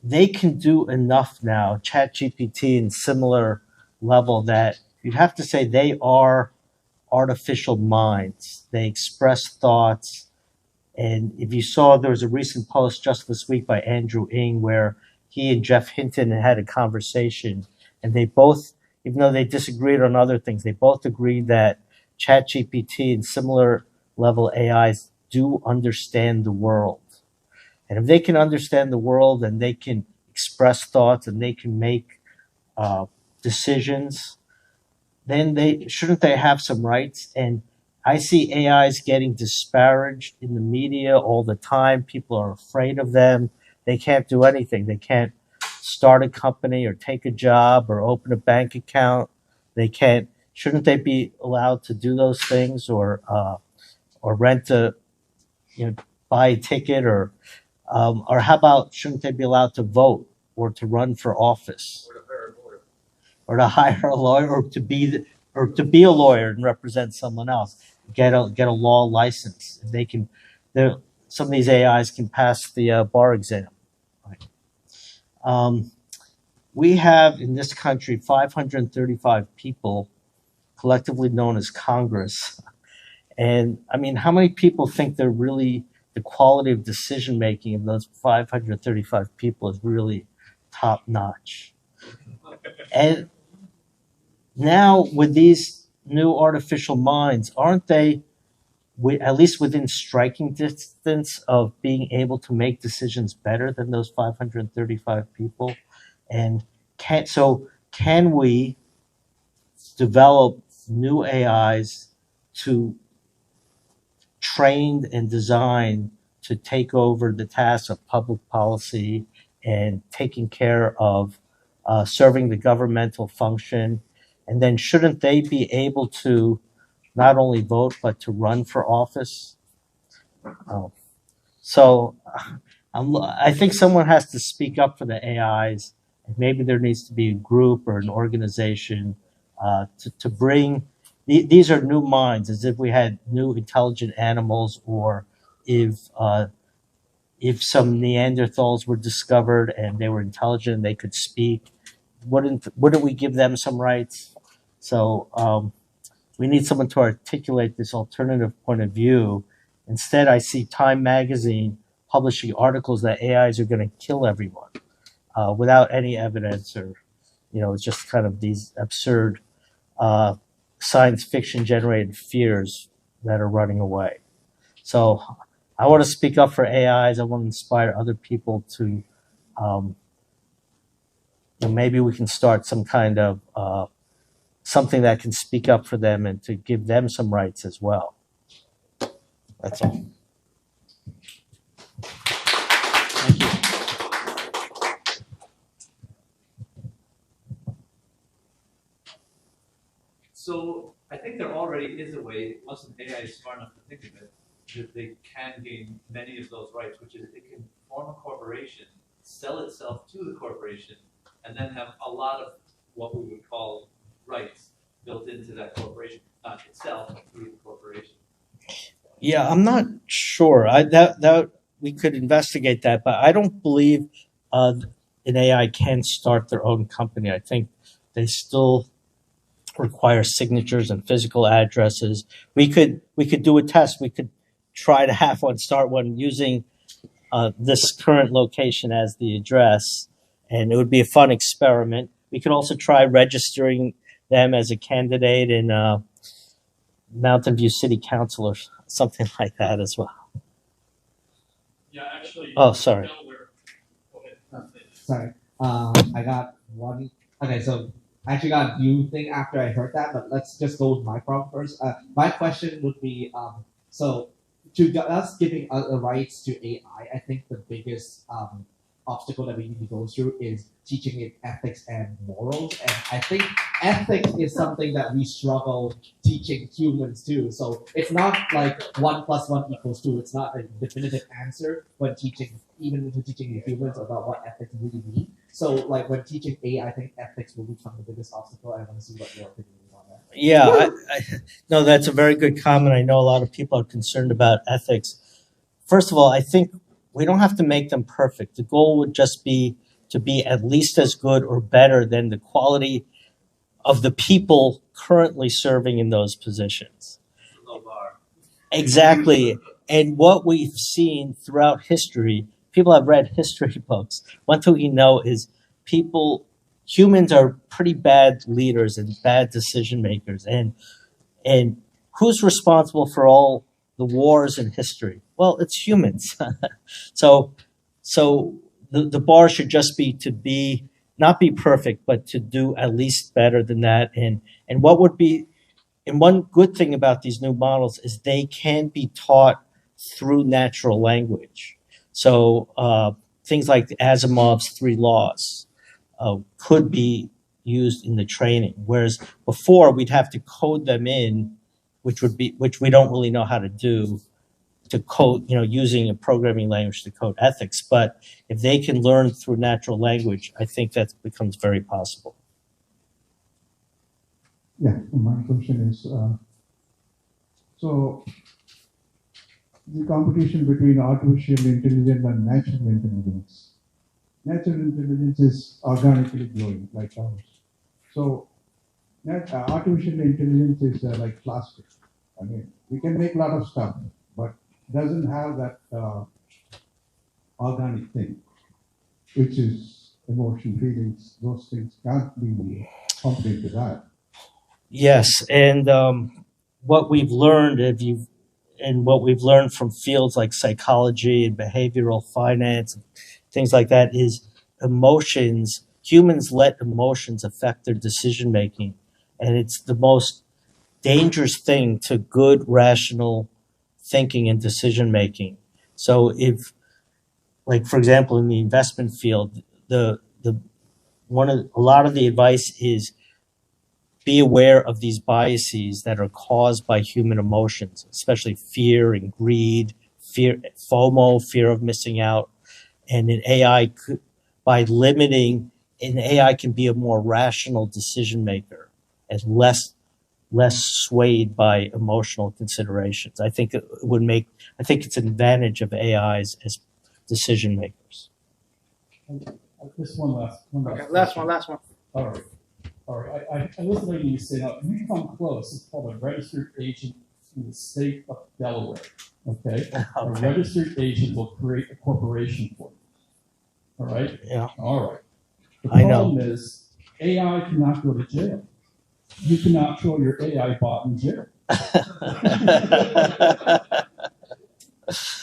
S14: they can do enough now, ChatGPT and similar level, that you'd have to say they are artificial minds. They express thoughts. And if you saw, there was a recent post just this week by Andrew Ng where he and Jeff Hinton had a conversation, and they both, even though they disagreed on other things, they both agreed that ChatGPT and similar level AIs do understand the world. And if they can understand the world and they can express thoughts and they can make decisions, then shouldn't they have some rights? And I see AIs getting disparaged in the media all the time. People are afraid of them. They can't do anything. They can't start a company or take a job or open a bank account. They can't. Shouldn't they be allowed to do those things, or rent a, buy a ticket, or how about shouldn't they be allowed to vote or to run for office, or to hire a lawyer, or to be a lawyer and represent someone else, get a law license? They can. Some of these AIs can pass the bar exam. Right. We have in this country 535 people, collectively known as Congress. And I mean, how many people think they're really, the quality of decision making of those 535 people is really top notch? And now with these new artificial minds, aren't they, at least within striking distance of being able to make decisions better than those 535 people? And can we develop new AIs to trained and designed to take over the task of public policy and taking care of serving the governmental function? And then shouldn't they be able to not only vote, but to run for office? So I think someone has to speak up for the AIs. And maybe there needs to be a group or an organization to bring, these are new minds, as if we had new intelligent animals, or if some Neanderthals were discovered and they were intelligent and they could speak, wouldn't we give them some rights? So we need someone to articulate this alternative point of view. Instead, I see Time magazine publishing articles that AIs are going to kill everyone without any evidence, or it's just kind of these absurd science fiction generated fears that are running away. So I want to speak up for AIs. I want to inspire other people to, maybe we can start some kind of something that can speak up for them and to give them some rights as well. That's all. Thank you.
S3: So I think there already is a way, once an AI is smart enough to think of it, that they can gain many of those rights, which is it can form a corporation, sell itself to the corporation, and then have a lot of what we would call rights built into that corporation, not itself, but through the corporation.
S14: Yeah, I'm not sure. That we could investigate that, but I don't believe an AI can start their own company. I think they still require signatures and physical addresses. We could do a test. We could try to have one start one using this current location as the address, and it would be a fun experiment. We could also try registering them as a candidate in Mountain View City Council or something like that as well.
S12: Yeah, actually.
S14: Oh, sorry.
S15: Sorry. I got one. Okay, so I actually got a new thing after I heard that, but let's just go with my problem first. My question would be, so to us giving the rights to AI, I think the biggest obstacle that we need to go through is teaching it ethics and morals. And I think ethics is something that we struggle teaching humans too. So it's not like 1 + 1 = 2. It's not a definitive answer when teaching, even when teaching humans about what ethics really mean. So like when teaching AI, I think ethics will become the biggest obstacle. I want to see what your opinion is on that.
S14: Yeah, no, that's a very good comment. I know a lot of people are concerned about ethics. First of all, I think we don't have to make them perfect. The goal would just be to be at least as good or better than the quality of the people currently serving in those positions. Exactly. And what we've seen throughout history, people have read history books. One thing we know is humans are pretty bad leaders and bad decision makers. And who's responsible for all the wars in history? Well, it's humans. So the bar should just be not be perfect, but to do at least better than that. And one good thing about these new models is they can be taught through natural language. So things like Asimov's 3 laws could be used in the training, whereas before we'd have to code them in, which we don't really know how to do, to code, using a programming language to code ethics. But if they can learn through natural language, I think that becomes very possible.
S5: Yeah, my question is, so the competition between artificial intelligence and natural intelligence. Natural intelligence is organically growing, like ours. So artificial intelligence is like plastic. I mean, we can make a lot of stuff, but doesn't have that organic thing, which is emotion, feelings. Those things can't be compared to that.
S14: Yes, and what we've learned, what we've learned from fields like psychology and behavioral finance, things like that, is emotions. Humans let emotions affect their decision making, and it's the most dangerous thing to good rational thinking and decision making. So if, like for example, in the investment field, a lot of the advice is be aware of these biases that are caused by human emotions, especially fear and greed, FOMO, fear of missing out. And an AI AI can be a more rational decision maker and less swayed by emotional considerations. I think it's an advantage of AIs as decision makers.
S7: Just one last.
S2: Okay, last one.
S7: All right. I listened to you say, now, if you come close, it's called a registered agent in the state of Delaware. Okay? A registered agent will create a corporation for you. All right?
S14: Yeah.
S7: All right. The
S14: I know.
S7: problem is AI cannot go to jail. You cannot throw your AI bot in jail.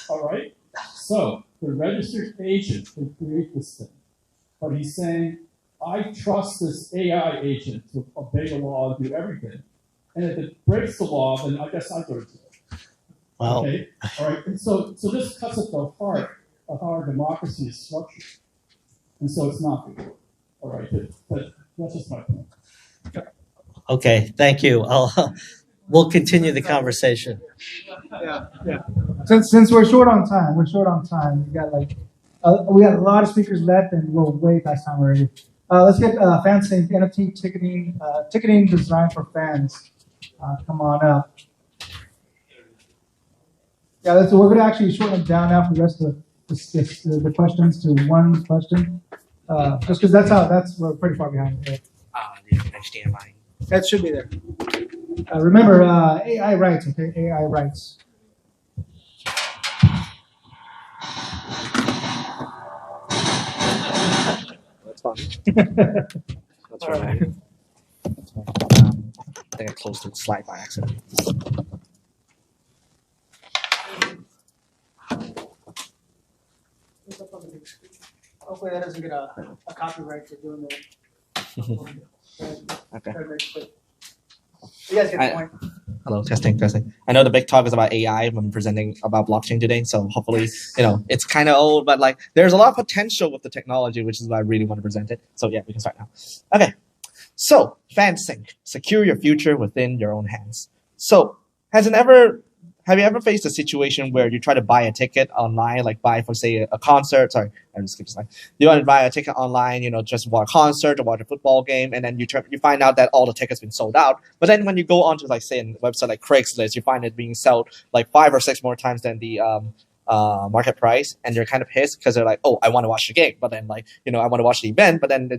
S7: All right? So the registered agent can create this thing. But he's saying, I trust this AI agent to obey the law and do everything. And if it breaks the law, then I guess I go to jail.
S14: Wow.
S7: Okay? All right. And so this cuts at the heart of how our democracy is structured. And so it's not good. All right. But that's just my point.
S14: Okay, thank you. we'll continue the conversation.
S2: Yeah. Since we're short on time, we got we got a lot of speakers left, and we're way past time already. Let's get fans saying NFT ticketing design for fans. Come on up. Yeah, we're going to actually shorten it down now for the rest of the questions to one question. Just because we're pretty far behind.
S15: The HDMI.
S2: That should be there. Remember, AI rights, okay? AI rights.
S15: That's fun. That's right. I think I closed the slide by accident.
S2: Hopefully that doesn't get a copyright for doing that.
S15: Okay.
S2: You guys get the point.
S15: Hello, testing. I know the big talk is about AI when presenting about blockchain today, so hopefully, it's kind of old, but there's a lot of potential with the technology, which is why I really want to present it. So yeah, we can start now. Okay, so FanSync, secure your future within your own hands. So have you ever faced a situation where you try to buy a ticket online, like buy for say a concert? Sorry, I just skipped a slide. You want to buy a ticket online, just watch a concert or watch a football game, and then you find out that all the tickets been sold out. But then when you go onto say a website like Craigslist, you find it being sold like 5 or 6 more times than the market price, and you're kind of pissed because they're like, oh, I want to watch the game, but then I want to watch the event, but then they're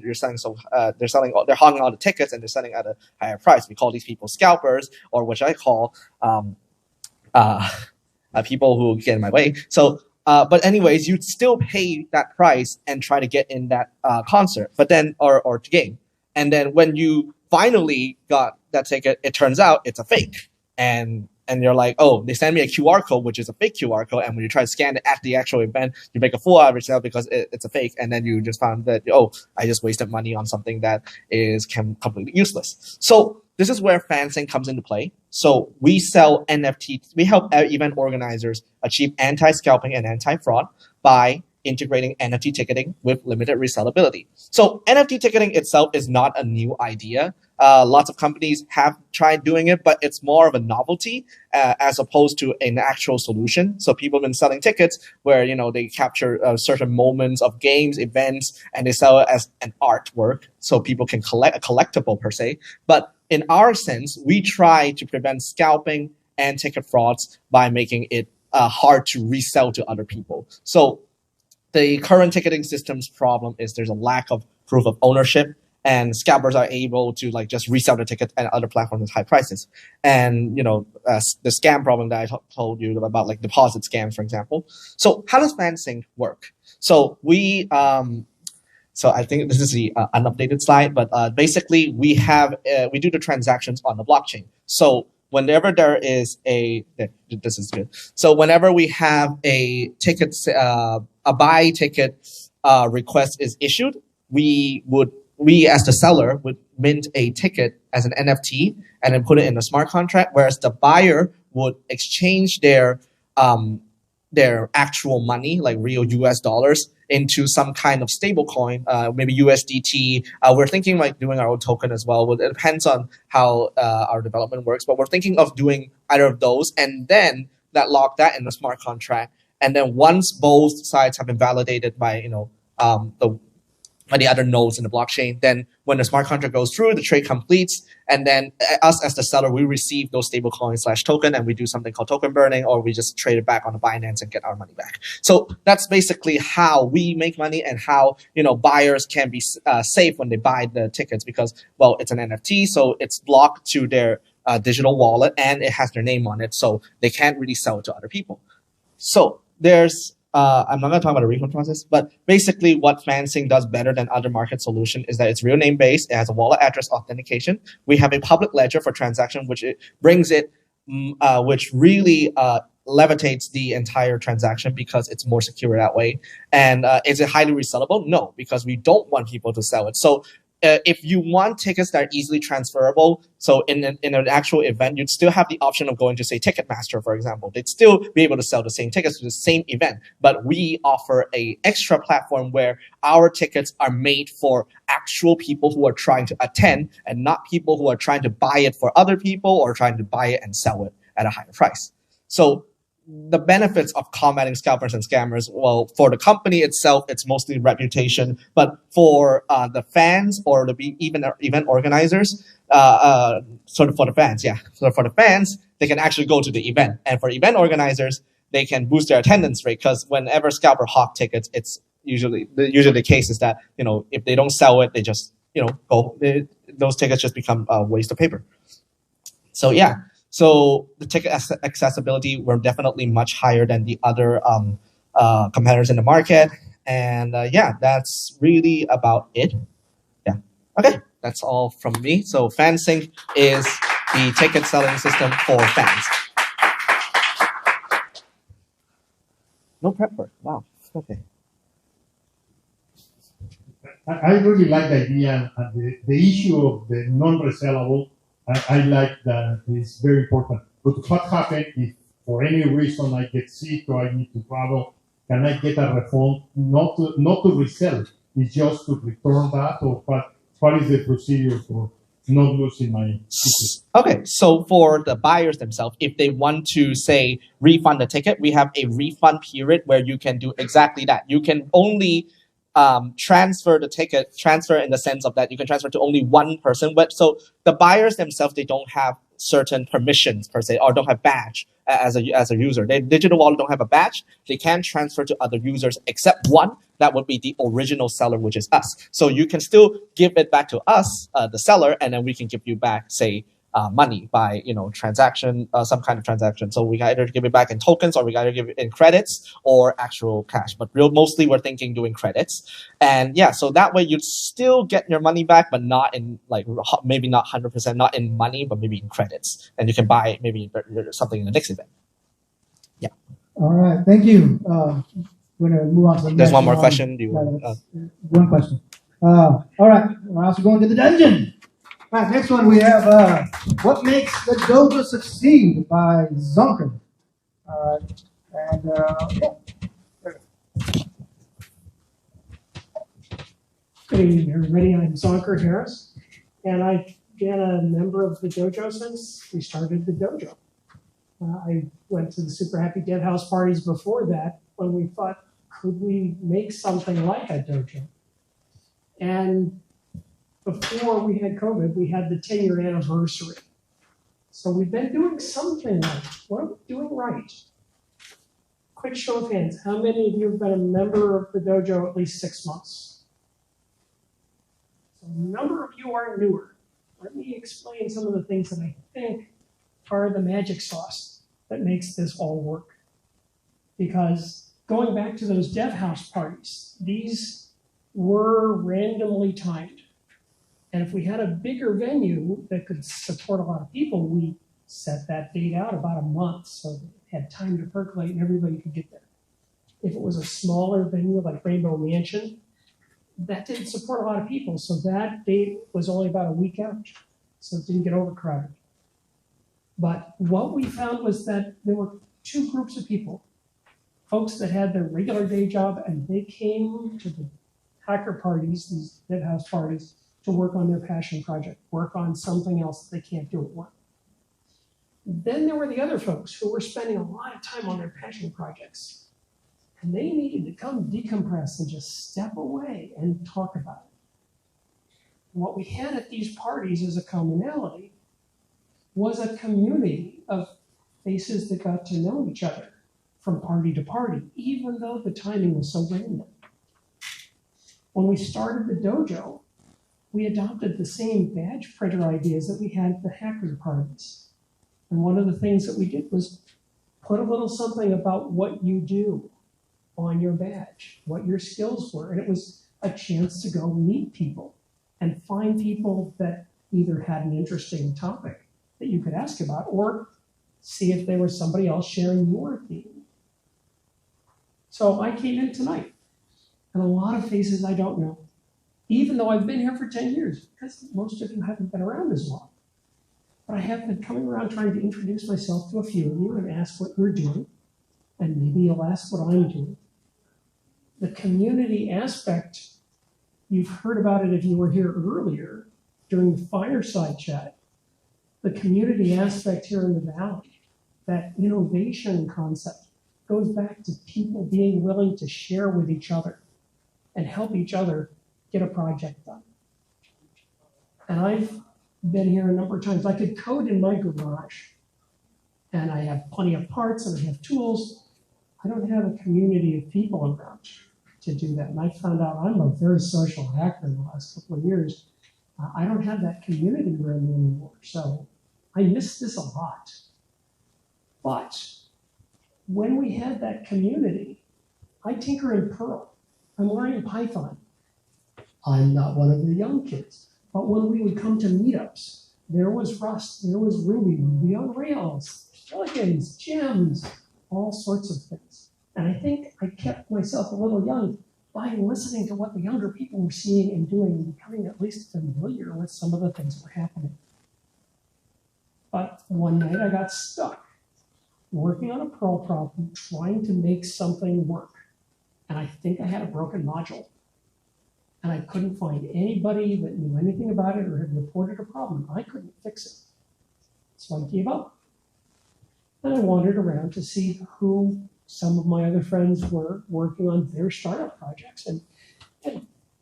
S15: hogging all the tickets and they're selling at a higher price. We call these people scalpers, or which I call people who get in my way. So, but anyways, you'd still pay that price and try to get in that concert, but then or game. And then when you finally got that ticket, it turns out it's a fake. And you're like, oh, they send me a QR code, which is a fake QR code. And when you try to scan it at the actual event, you make a fool out of yourself because it's a fake. And then you just found that, oh, I just wasted money on something that is completely useless. So this is where FanSync comes into play. So we sell NFTs. We help event organizers achieve anti-scalping and anti-fraud by integrating NFT ticketing with limited resellability. So NFT ticketing itself is not a new idea. Lots of companies have tried doing it, but it's more of a novelty as opposed to an actual solution. So people have been selling tickets where, they capture certain moments of games, events, and they sell it as an artwork so people can collect a collectible per se. But in our sense, we try to prevent scalping and ticket frauds by making it hard to resell to other people. So the current ticketing system's problem is there's a lack of proof of ownership, and scalpers are able to just resell the ticket at other platforms at high prices. And the scam problem that I told you about, like deposit scams, for example. So how does FanSync work? So we so I think this is the unupdated slide, but basically we do the transactions on the blockchain. So whenever there is this is good. So whenever we have a ticket, a buy ticket request is issued, we as the seller would mint a ticket as an NFT and then put it in a smart contract, whereas the buyer would exchange their actual money, like real US dollars, into some kind of stable coin, maybe USDT. We're thinking doing our own token as well. It depends on how our development works, but we're thinking of doing either of those and then lock that in a smart contract. And then once both sides have been validated by by the other nodes in the blockchain, then when the smart contract goes through, the trade completes, and then us as the seller, we receive those stable coins / token, and we do something called token burning, or we just trade it back on the Binance and get our money back. So that's basically how we make money and how buyers can be safe when they buy the tickets because, well, it's an NFT, so it's blocked to their digital wallet and it has their name on it, so they can't really sell it to other people. So there's I'm not going to talk about the refund process, but basically what FanSync does better than other market solution is that it's real name based. It has a wallet address authentication. We have a public ledger for transaction, which really levitates the entire transaction because it's more secure that way. And is it highly resellable? No, because we don't want people to sell it. So if you want tickets that are easily transferable, so in an actual event, you'd still have the option of going to, say, Ticketmaster, for example. They'd still be able to sell the same tickets to the same event, but we offer a extra platform where our tickets are made for actual people who are trying to attend and not people who are trying to buy it for other people or trying to buy it and sell it at a higher price. So the benefits of combating scalpers and scammers, well, for the company itself, it's mostly reputation. But for the fans or the even event organizers, sort of for the fans, yeah. So for the fans, they can actually go to the event. And for event organizers, they can boost their attendance rate because whenever scalper hawk tickets, it's usually the case is that, if they don't sell it, they just, go. Those tickets just become a waste of paper. So yeah. So the ticket accessibility were definitely much higher than the other competitors in the market. And yeah, that's really about it. Yeah. Okay, that's all from me. So FanSync is the ticket selling system for fans. No prep work. Wow. Okay.
S16: I really like the idea and the issue of the non-resellable. I like that it's very important. But what happens if for any reason I get sick or I need to travel? Can I get a refund? Not to resell, it's just to return that, or what is the procedure for not losing my ticket?
S15: Okay, so for the buyers themselves, if they want to, say, refund the ticket, we have a refund period where you can do exactly that. You can only transfer the ticket, transfer in the sense of that you can transfer to only one person. But so the buyers themselves, they don't have certain permissions per se, or don't have badge as a user. Digital wallet don't have a badge. They can transfer to other users except one. That would be the original seller, which is us. So you can still give it back to us, the seller, and then we can give you back, say, money by transaction, some kind of transaction. So we can either give it back in tokens, or we can either give it in credits or actual cash. But mostly we're thinking doing credits. And yeah, so that way you'd still get your money back, but not in maybe not 100%, not in money, but maybe in credits. And you can buy maybe something in the next event. Yeah.
S2: All right, thank you. We're gonna move on to the next.
S15: There's one more question. Do you
S2: one question. All right, we're also going to the dungeon. All right, next one we have What Makes the Dojo Succeed by Zunker. All right, and
S7: Good evening, everybody. I'm Zonker Harris, and I've been a member of the dojo since we started the dojo. I went to the Super Happy Dead House parties before that when we thought, could we make something like a dojo? And before we had COVID, we had the 10-year anniversary. So we've been doing something like, what are we doing right? Quick show of hands. How many of you have been a member of the dojo at least 6 months? So a number of you are newer. Let me explain some of the things that I think are the magic sauce that makes this all work. Because going back to those dev house parties, these were randomly timed. And if we had a bigger venue that could support a lot of people, we set that date out about a month so it had time to percolate and everybody could get there. If it was a smaller venue like Rainbow Mansion, that didn't support a lot of people, so that date was only about a week out, so it didn't get overcrowded. But what we found was that there were two groups of people, folks that had their regular day job and they came to the hacker parties, these dev house parties, to work on their passion project, work on something else that they can't do at work. Then there were the other folks who were spending a lot of time on their passion projects. And they needed to come decompress and just step away and talk about it. And what we had at these parties as a commonality was a community of faces that got to know each other from party to party, even though the timing was so random. When we started the dojo, we adopted the same badge printer ideas that we had at the hacker parties. And one of the things that we did was put a little something about what you do on your badge, what your skills were. And it was a chance to go meet people and find people that either had an interesting topic that you could ask about or see if there was somebody else sharing your theme. So I came in tonight, and a lot of faces I don't know.
S11: even though I've been here for 10 years, because most of you haven't been around as long. But I have been coming around trying to introduce myself to a few of you and ask what you're doing, and maybe you'll ask what I'm doing. The community aspect, you've heard about it if you were here earlier during the fireside chat. The community aspect here in the Valley, that innovation concept, goes back to people being willing to share with each other and help each other get a project done. And I've been here a number of times. I could code in my garage, and I have plenty of parts and I have tools. I don't have a community of people around to do that. And I found out I'm a very social hacker in the last couple of years. I don't have that community around me anymore. So I miss this a lot. But when we had that community, I tinker in Perl. I'm learning Python. I'm not one of the young kids. But when we would come to meetups, there was Rust, there was Ruby, Ruby on Rails, plugins, gems, all sorts of things. And I think I kept myself a little young by listening to what the younger people were seeing and doing and becoming at least familiar with some of the things that were happening. But one night I got stuck working on a Perl problem, trying to make something work. And I think I had a broken module. And I couldn't find anybody that knew anything about it or had reported a problem. I couldn't fix it. So I gave up. And I wandered around to see who some of my other friends were working on their startup projects, and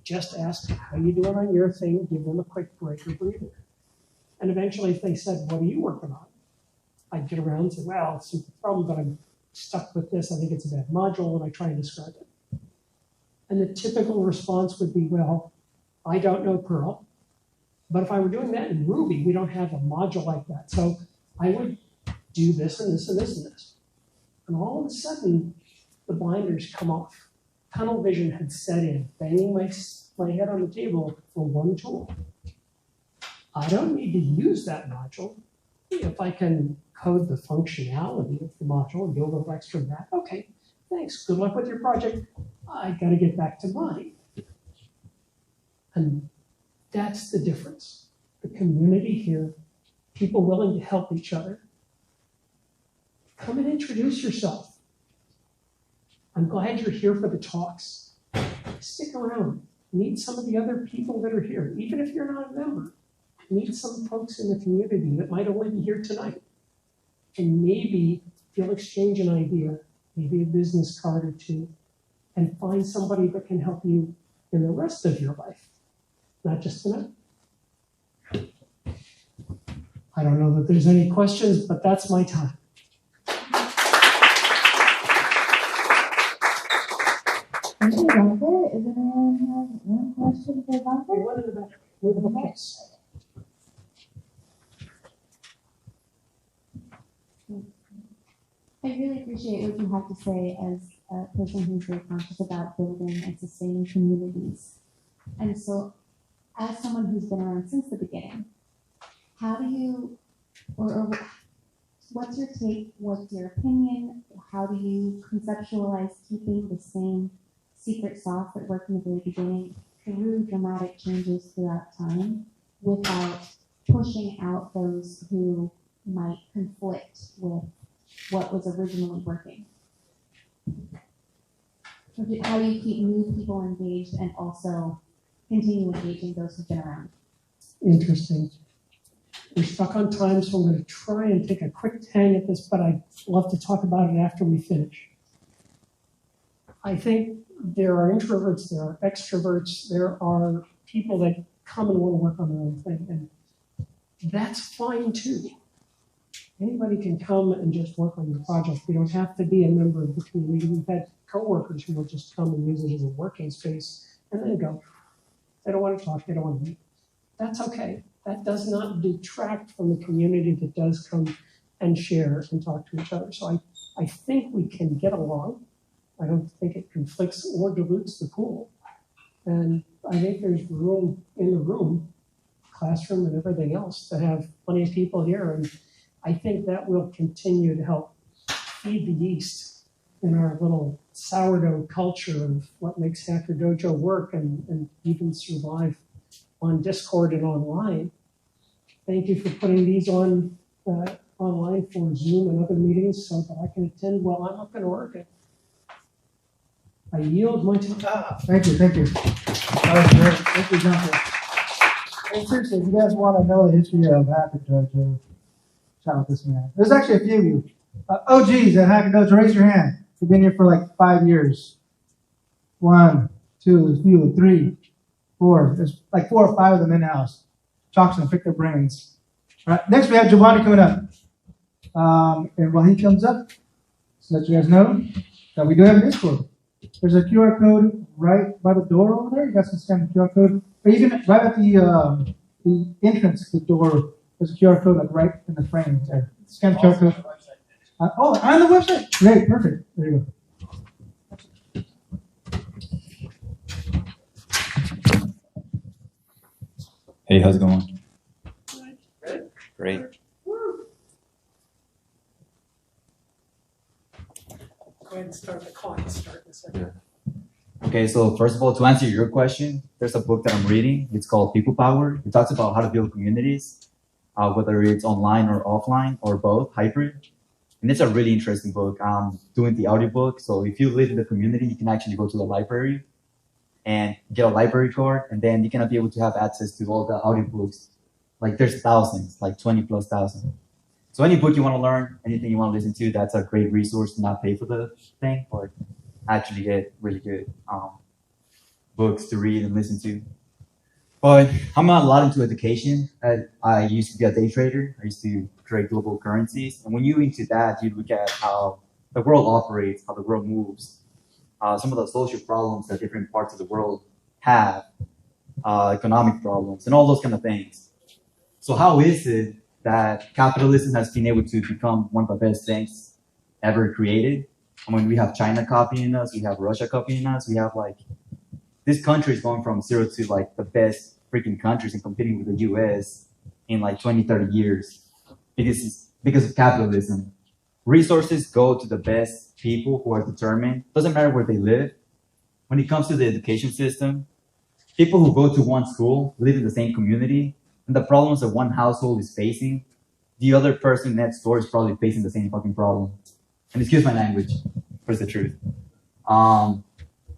S11: just asked, how you doing on your thing? Give them a quick break or breather. And eventually if they said, what are you working on? I'd get around and say, well, it's a problem, but I'm stuck with this. I think it's a bad module, and I try and describe it. And the typical response would be, well, I don't know Perl, but if I were doing that in Ruby, we don't have a module like that. So I would do this and this and this and this. And all of a sudden, the blinders come off. Tunnel vision had set in, banging my head on the table for one tool. I don't need to use that module. If I can code the functionality of the module and build a little extra of that, okay, thanks, good luck with your project. I got to get back to mine. And that's the difference. The community here, people willing to help each other. Come and introduce yourself. I'm glad you're here for the talks. Stick around. Meet some of the other people that are here. Even if you're not a member, meet some folks in the community that might only be here tonight. And maybe you'll exchange an idea, maybe a business card or two, and find somebody that can help you in the rest of your life, not just tonight. I don't know that there's any questions, but that's my time.
S17: Thank you, Robert. Is anyone have one question for Robert?
S11: One in the back. Move the case.
S17: I really appreciate what you have to say as a person who's very conscious about building and sustaining communities. And so, as someone who's been around since the beginning, how do you, or what's your take, what's your opinion, how do you conceptualize keeping the same secret sauce that worked in the very beginning through dramatic changes throughout time without pushing out those who might conflict with what was originally working? How do you keep new people engaged and also continue engaging those who've been around?
S11: Interesting. We're stuck on time, so I'm going to try and take a quick hang at this, but I'd love to talk about it after we finish. I think there are introverts, there are extroverts, there are people that come and want to work on their own thing, and that's fine too. Anybody can come and just work on your project. You don't have to be a member of the community. We've had coworkers who will just come and use it as a working space and then go. They don't want to talk, they don't want to meet. That's okay. That does not detract from the community that does come and share and talk to each other. So I think we can get along. I don't think it conflicts or dilutes the pool. And I think there's room in the room, classroom and everything else, to have plenty of people here. And I think that will continue to help feed the yeast in our little sourdough culture of what makes Hacker Dojo work and even survive on Discord and online. Thank you for putting these on online for Zoom and other meetings so that I can attend while I'm up in Oregon. I yield my time.
S2: Thank you. That was great. Thank you, Jonathan. And seriously, if you guys want to know the history of Hacker Dojo, chat with this man. There's actually a few of you. OGs at Hacker Dojo, raise your hand. You've been here for like 5 years. 1, 2, there's a few, 3, 4. There's like 4 or 5 of them in-house. Chalkson, pick their brains. All right, next we have Giovanni coming up. And while he comes up, just let you guys know that we do have a Discord. There's a QR code right by the door over there. You guys can scan the QR code. Or you can, right at the entrance to the door, there's a QR code like right in the frame there. Scan the QR code. On the website? Great, perfect. There you go.
S18: Hey, how's it going? Great.
S11: Go ahead and start the clock. Start in a second.
S18: Okay, so first of all, to answer your question, there's a book that I'm reading. It's called People Power. It talks about how to build communities, whether it's online or offline or both, hybrid. And it's a really interesting book. I'm doing the audiobook. So if you live in the community, you can actually go to the library and get a library card. And then you're going to be able to have access to all the audiobooks. Like there's thousands, like 20,000+. So any book you want to learn, anything you want to listen to, that's a great resource to not pay for the thing, but actually get really good books to read and listen to. But I'm not a lot into education. I used to be a day trader. I used to trade global currencies. And when you're into that, you look at how the world operates, how the world moves, some of the social problems that different parts of the world have, economic problems, and all those kind of things. So how is it that capitalism has been able to become one of the best things ever created? I mean, we have China copying us, we have Russia copying us, we have like, this country is going from 0 to like the best freaking countries and competing with the US in like 20, 30 years because of capitalism. Resources go to the best people who are determined. Doesn't matter where they live. When it comes to the education system, people who go to one school live in the same community, and the problems that one household is facing, the other person next door is probably facing the same fucking problem. And excuse my language, but it's the truth.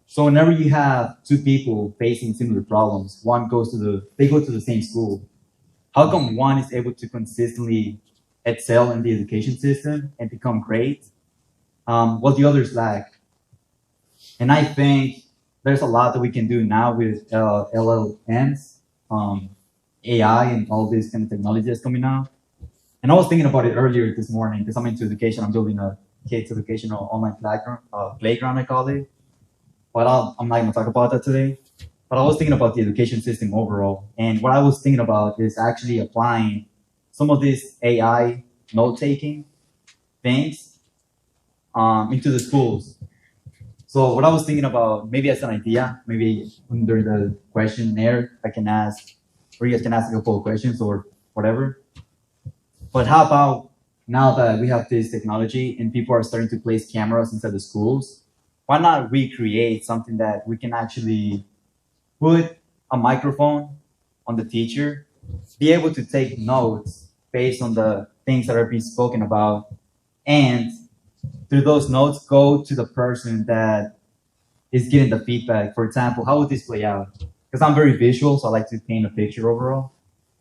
S18: So whenever you have two people facing similar problems, they go to the same school. How come one is able to consistently excel in the education system and become great, while the others lack? And I think there's a lot that we can do now with LLMs, AI, and all this kind of technology that's coming out. And I was thinking about it earlier this morning because I'm into education. I'm building a kids' educational online playground, I call it. But I'm not going to talk about that today. But I was thinking about the education system overall. And what I was thinking about is actually applying some of this AI note-taking things into the schools. So what I was thinking about, maybe as an idea, maybe during the questionnaire, I can ask, or you guys can ask a couple of questions or whatever. But how about now that we have this technology and people are starting to place cameras inside the schools, why not recreate something that we can actually put a microphone on the teacher, be able to take notes based on the things that are being spoken about, and through those notes, go to the person that is getting the feedback. For example, how would this play out? Because I'm very visual, so I like to paint a picture overall.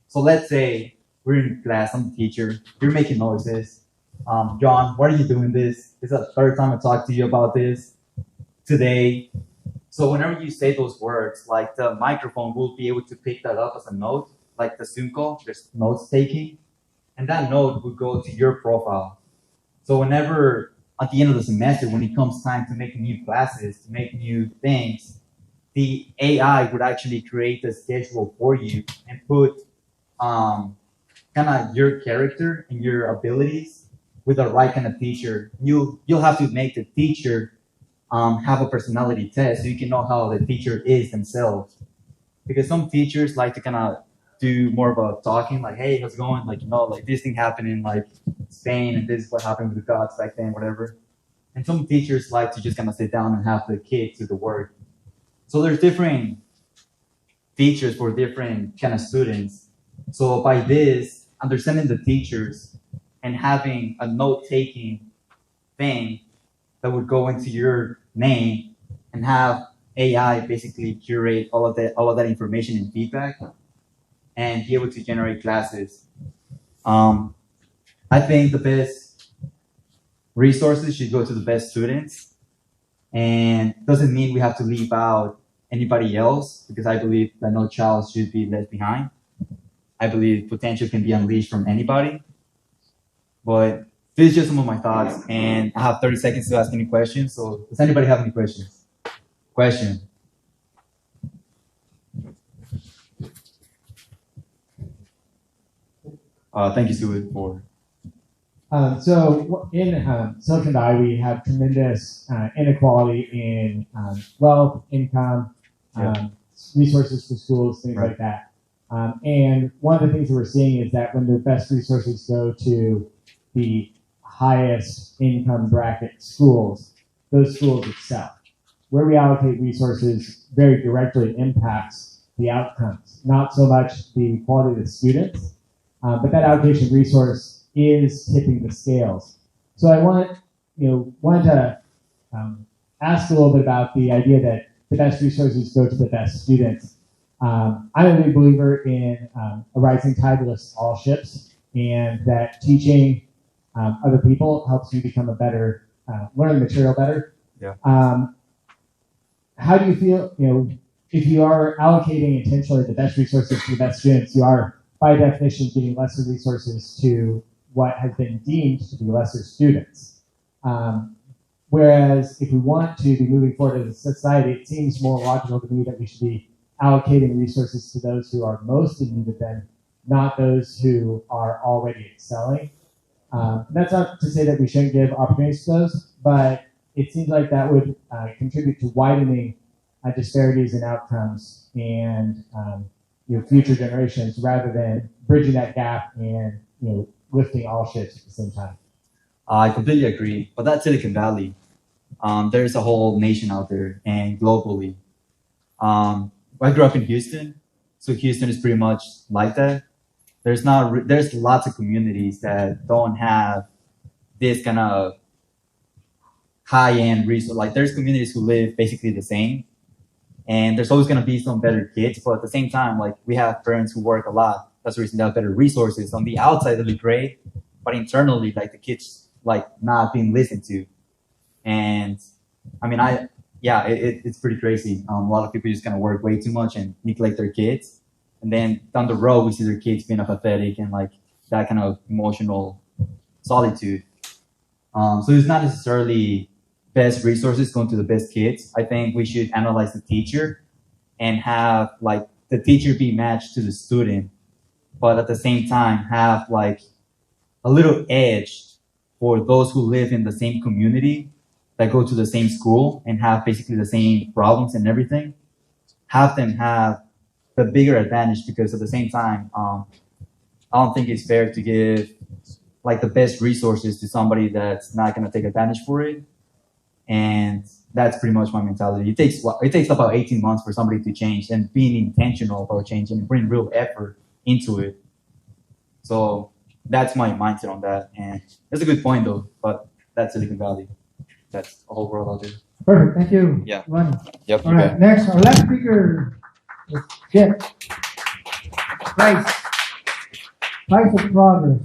S18: So let's say we're in class, I'm the teacher, you're making noises. John, why are you doing this? This is the third time I talked to you about this today. So whenever you say those words, like the microphone will be able to pick that up as a note, like the Zoom call, there's notes taking, and that note would go to your profile. So whenever at the end of the semester, when it comes time to make new classes, to make new things, the AI would actually create a schedule for you and put kind of your character and your abilities with the right kind of teacher. You'll have to make the teacher have a personality test so you can know how the teacher is themselves. Because some teachers like to kind of do more about talking, like, hey, how's it going? Like, you know, like this thing happened in like Spain and this is what happened with the gods back then, whatever. And some teachers like to just kind of sit down and have the kids do the work. So there's different features for different kind of students. So by this, understanding the teachers and having a note-taking thing that would go into your name and have AI basically curate all of that information and feedback and be able to generate classes. I think the best resources should go to the best students, and doesn't mean we have to leave out anybody else, because I believe that no child should be left behind. I believe potential can be unleashed from anybody. But these are just some of my thoughts, and I have 30 seconds to ask any questions. So does anybody have any questions? Question? Thank you, Stuart, for...
S19: So in Silicon Valley, we have tremendous inequality in wealth, income, resources for schools, things like that. And one of the things that we're seeing is that when the best resources go to the highest income bracket schools, those schools excel. Where we allocate resources very directly impacts the outcomes, not so much the quality of the students, but that allocation of resource is tipping the scales. So I wanted to ask a little bit about the idea that the best resources go to the best students. I'm a big believer in a rising tide lifts all ships, and that teaching other people helps you become a better, learn the material better.
S18: Yeah.
S19: How do you feel, if you are allocating intentionally the best resources to the best students, you are by definition giving lesser resources to what has been deemed to be lesser students. Whereas if we want to be moving forward as a society, it seems more logical to me that we should be allocating resources to those who are most in need of them, not those who are already excelling. That's not to say that we shouldn't give opportunities to those, but it seems like that would contribute to widening disparities in outcomes and future generations, rather than bridging that gap and lifting all ships at the same time.
S18: I completely agree, but that's Silicon Valley. There's a whole nation out there, and globally. I grew up in Houston, so Houston is pretty much like that. There's lots of communities that don't have this kind of high-end resource. Like, there's communities who live basically the same, and there's always going to be some better kids, but at the same time, like, we have parents who work a lot. That's the reason they have better resources. On the outside, they look great, but internally, like, the kids, like, not being listened to. And I mean, it's pretty crazy. A lot of people just kind of work way too much and neglect their kids. And then down the road, we see their kids being apathetic and like that kind of emotional solitude. So it's not necessarily best resources going to the best kids. I think we should analyze the teacher and have like the teacher be matched to the student, but at the same time have like a little edge for those who live in the same community, that go to the same school and have basically the same problems and everything. Have them have the bigger advantage, because at the same time, I don't think it's fair to give like the best resources to somebody that's not going to take advantage for it. And that's pretty much my mentality. It takes about 18 months for somebody to change, and being intentional about change and bring real effort into it. So that's my mindset on that. And that's a good point though, but that's Silicon Valley. That's the whole world out there.
S20: Perfect, thank you.
S18: Yeah.
S20: Ronnie.
S18: Yep.
S20: All right, next, our last speaker is Jet. Price of progress.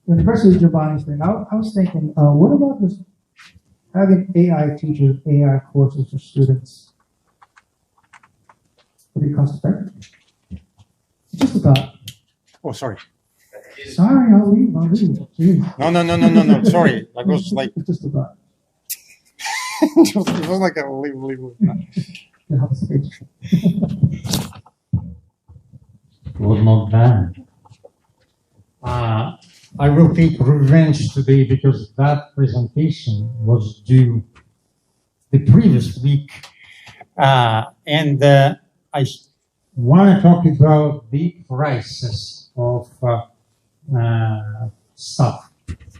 S20: Especially Giovanni's thing, I was thinking, what about this having AI teachers, AI courses for students? Would it cost effective? Just a thought.
S21: Oh, sorry.
S20: Sorry, I'll leave. Jeez.
S21: No. Sorry. I was like.
S20: It's just a thought.
S21: It was like a leave.
S22: It was not bad. I will take revenge today because that presentation was due the previous week. And I want to talk about the prices of stuff.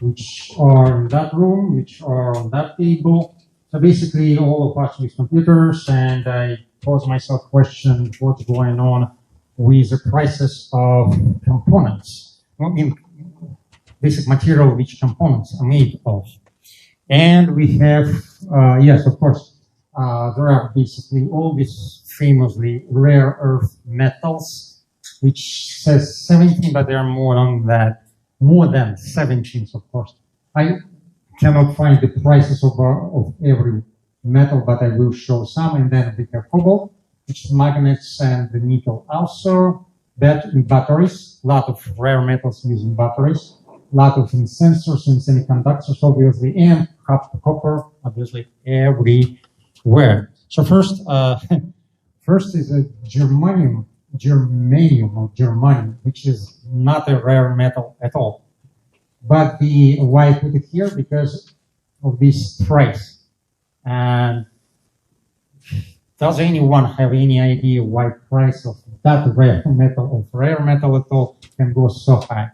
S22: which are in that room, which are on that table. So basically, all of us use computers, and I pose myself question: what's going on with the prices of components? I mean, basic material which components are made of. And we have, yes, of course, there are basically all these famously rare earth metals, which says 17, but there are more than that, more than 17, of course. I cannot find the prices of every metal, but I will show some. And then we have cobalt, which is magnets, and the nickel also. Batteries, a lot of rare metals using batteries, a lot of in sensors and semiconductors, obviously, and copper, obviously, everywhere. So first, first is a germanium, which is not a rare metal at all. But why I put it here? Because of this price. And does anyone have any idea why price of that rare metal at all, can go so high?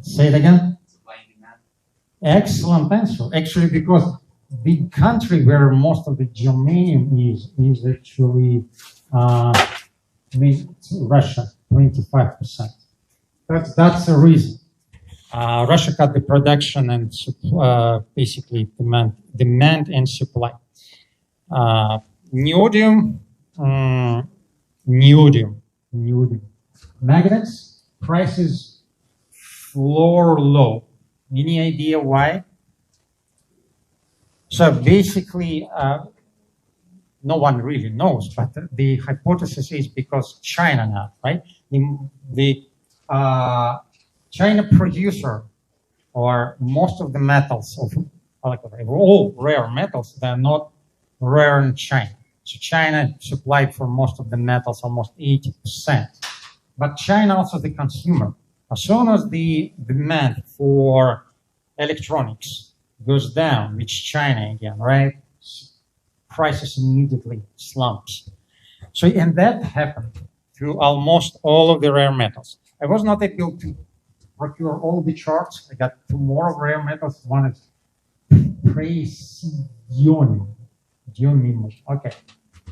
S22: Say it again. Excellent answer. Actually, because the country where most of the germanium is actually Russia, 25%. That's the reason. Russia cut the production and basically demand and supply. Neodymium. Magnets, prices floor low. Any idea why? So basically, no one really knows, but the hypothesis is because China now, right? The China producer, or most of the metals of all rare metals, they're not rare in China. So China supplied for most of the metals, almost 80%. But China also the consumer. As soon as the demand for electronics goes down, which China again, right? Prices immediately slumps. So, and that happened through almost all of the rare metals. I was not able to procure all the charts. I got two more rare metals. One is praseodymium. Okay,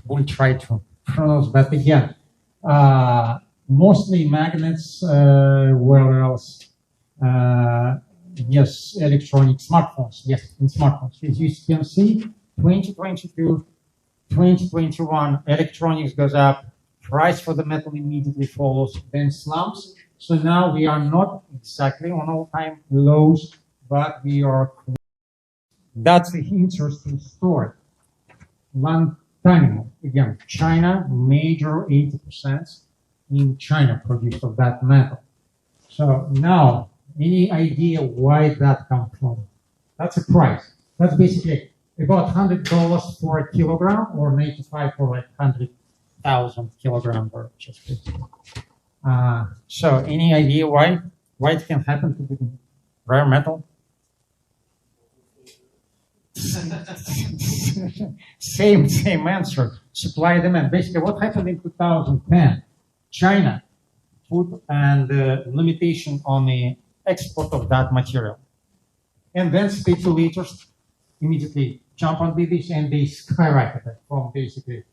S22: we'll try to pronounce that again. Mostly magnets, where else? Yes, electronic smartphones. Yes, in smartphones. As you can see, 2022, 2021, electronics goes up, price for the metal immediately follows, then slumps. So now we are not exactly on all-time lows, but we are. That's the interesting story. One time again, China, major 80% in China produced of that metal. So now, any idea why that comes from? That's a price. That's basically about $100 for a kilogram, or 95 for like 100,000 kilogram or just 50. So any idea why it can happen to the rare metal? Same answer. Supply and demand. Basically, what happened in 2010? China put and limitation on the export of that material, and then speculators immediately jump on this and they skyrocketed from basically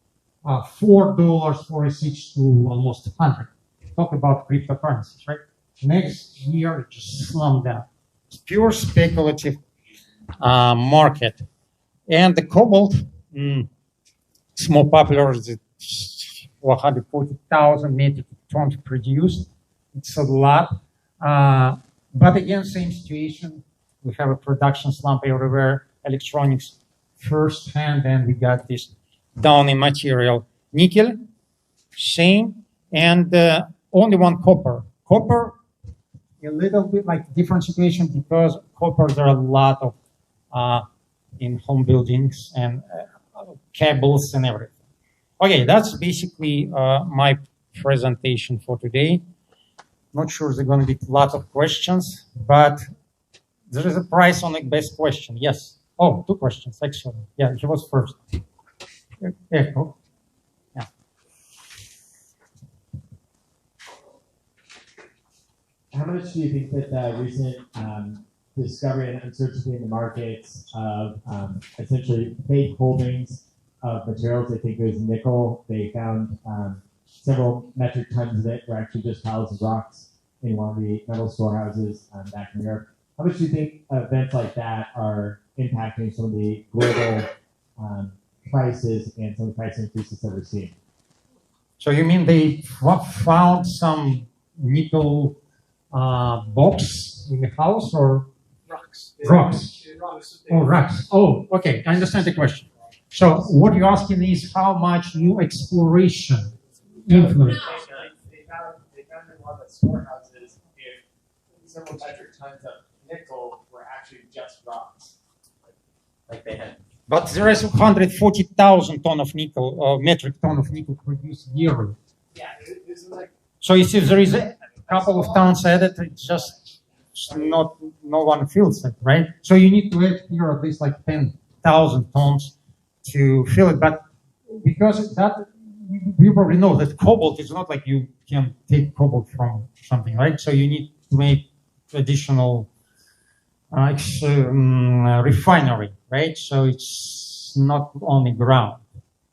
S22: $4 for a switch to almost 100. Talk about cryptocurrencies, right? Next year it just slumped down. It's pure speculative market. And the cobalt, it's more popular. It's 140,000 metric tons produced. It's a lot. But again, same situation. We have a production slump everywhere. Electronics first hand, and we got this downy material. Nickel, same. And only one copper. Copper, a little bit like different situation because copper, there are a lot of in home buildings and cables and everything. Okay, that's basically my presentation for today. Not sure there's going to be a lot of questions, but there is a prize on the best question. Yes. Oh, two questions, actually. Yeah, he was first. Echo. Yeah.
S19: how much do you think that the recent discovery and uncertainty in the markets of essentially fake holdings of materials? I think it was nickel. They found several metric tons of it were actually just piles of rocks in one of the metal storehouses back in Europe. How much do you think events like that are impacting some of the global prices and some of the price increases that we're seeing?
S22: So you mean they found some nickel box in the house or
S12: Rocks.
S22: rocks? Oh, rocks. Oh, okay. I understand the question. So what you're asking is how much new exploration influence?
S12: They found in one of the storehouses if several metric tons of nickel were actually just rocks. Like they had.
S22: But there is 140,000 ton of nickel, metric ton of nickel produced yearly.
S12: Yeah, this is like.
S22: So you see, if there is a couple of tons added, it's just not, no one feels it, right? So you need to add here at least like 10,000 tons to fill it. But because that, you probably know that cobalt is not like you can take cobalt from something, right? So you need to make additional refinery, right? So it's not only ground.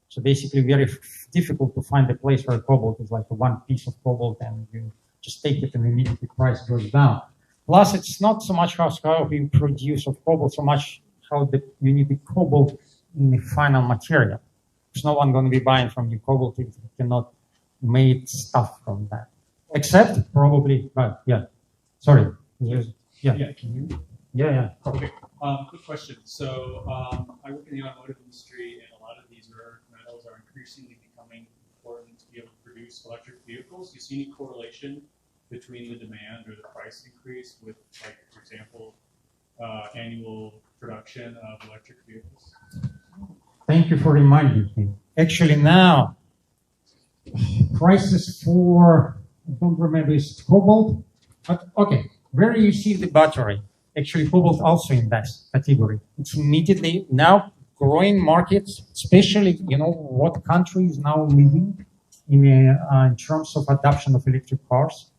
S22: So basically very difficult to find a place where cobalt is like one piece of cobalt and you just take it and immediately price goes down. Plus it's not so much how we produce of cobalt, so much how you need the cobalt in the final material. There's no one going to be buying from you cobalt if you cannot make stuff from that. Except probably, but yeah, sorry. Yeah.
S4: Yeah, can you?
S22: Yeah.
S4: Okay. Quick question. So I work in the automotive industry, and a lot of these rare metals are increasingly becoming important to be able to produce electric vehicles. Do you see any correlation between the demand or the price increase with, like, for example, annual production of electric vehicles?
S22: Thank you for reminding me. Actually, now prices for, I don't remember, it's cobalt, but okay. Where you see the battery, actually cobalt also in that category. It's immediately now growing markets, especially, you know, what country is now leading in terms of adoption of electric cars.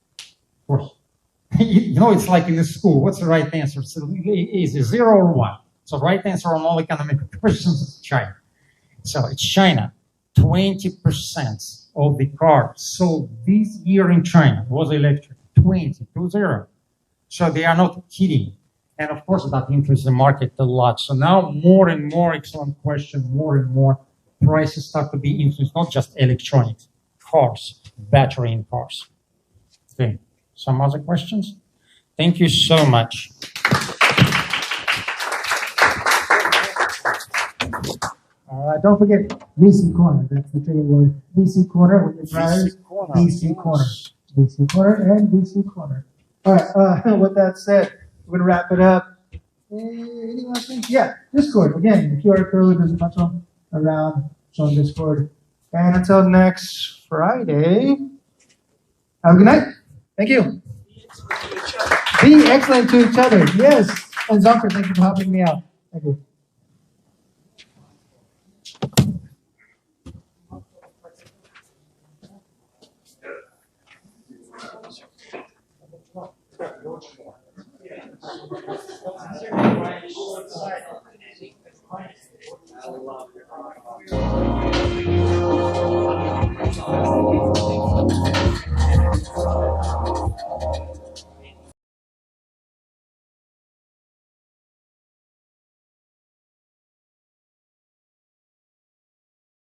S22: Of course, you know, it's like in the school. What's the right answer? So is it 0 or 1? So right answer on all economic questions is China. So it's China. 20% of the cars sold this year in China was electric. 20. So they are not kidding. And of course that influences the market a lot. So now more and more, excellent question, more and more prices start to be influenced, not just electronics, cars, battery in cars. Okay, some other questions? Thank you so much.
S20: Don't forget DC corner. That's the trigger word. DC corner with your brothers. DC corner. DC corner and DC corner. All right. With that said, we're gonna wrap it up. Any last things? Yeah, Discord again. The QR code. There's a bunch of them around. So on Discord. And until next Friday. Have a good night. Thank you. Be excellent to each other. Yes. And Zucker, thank you for helping me out. Thank you.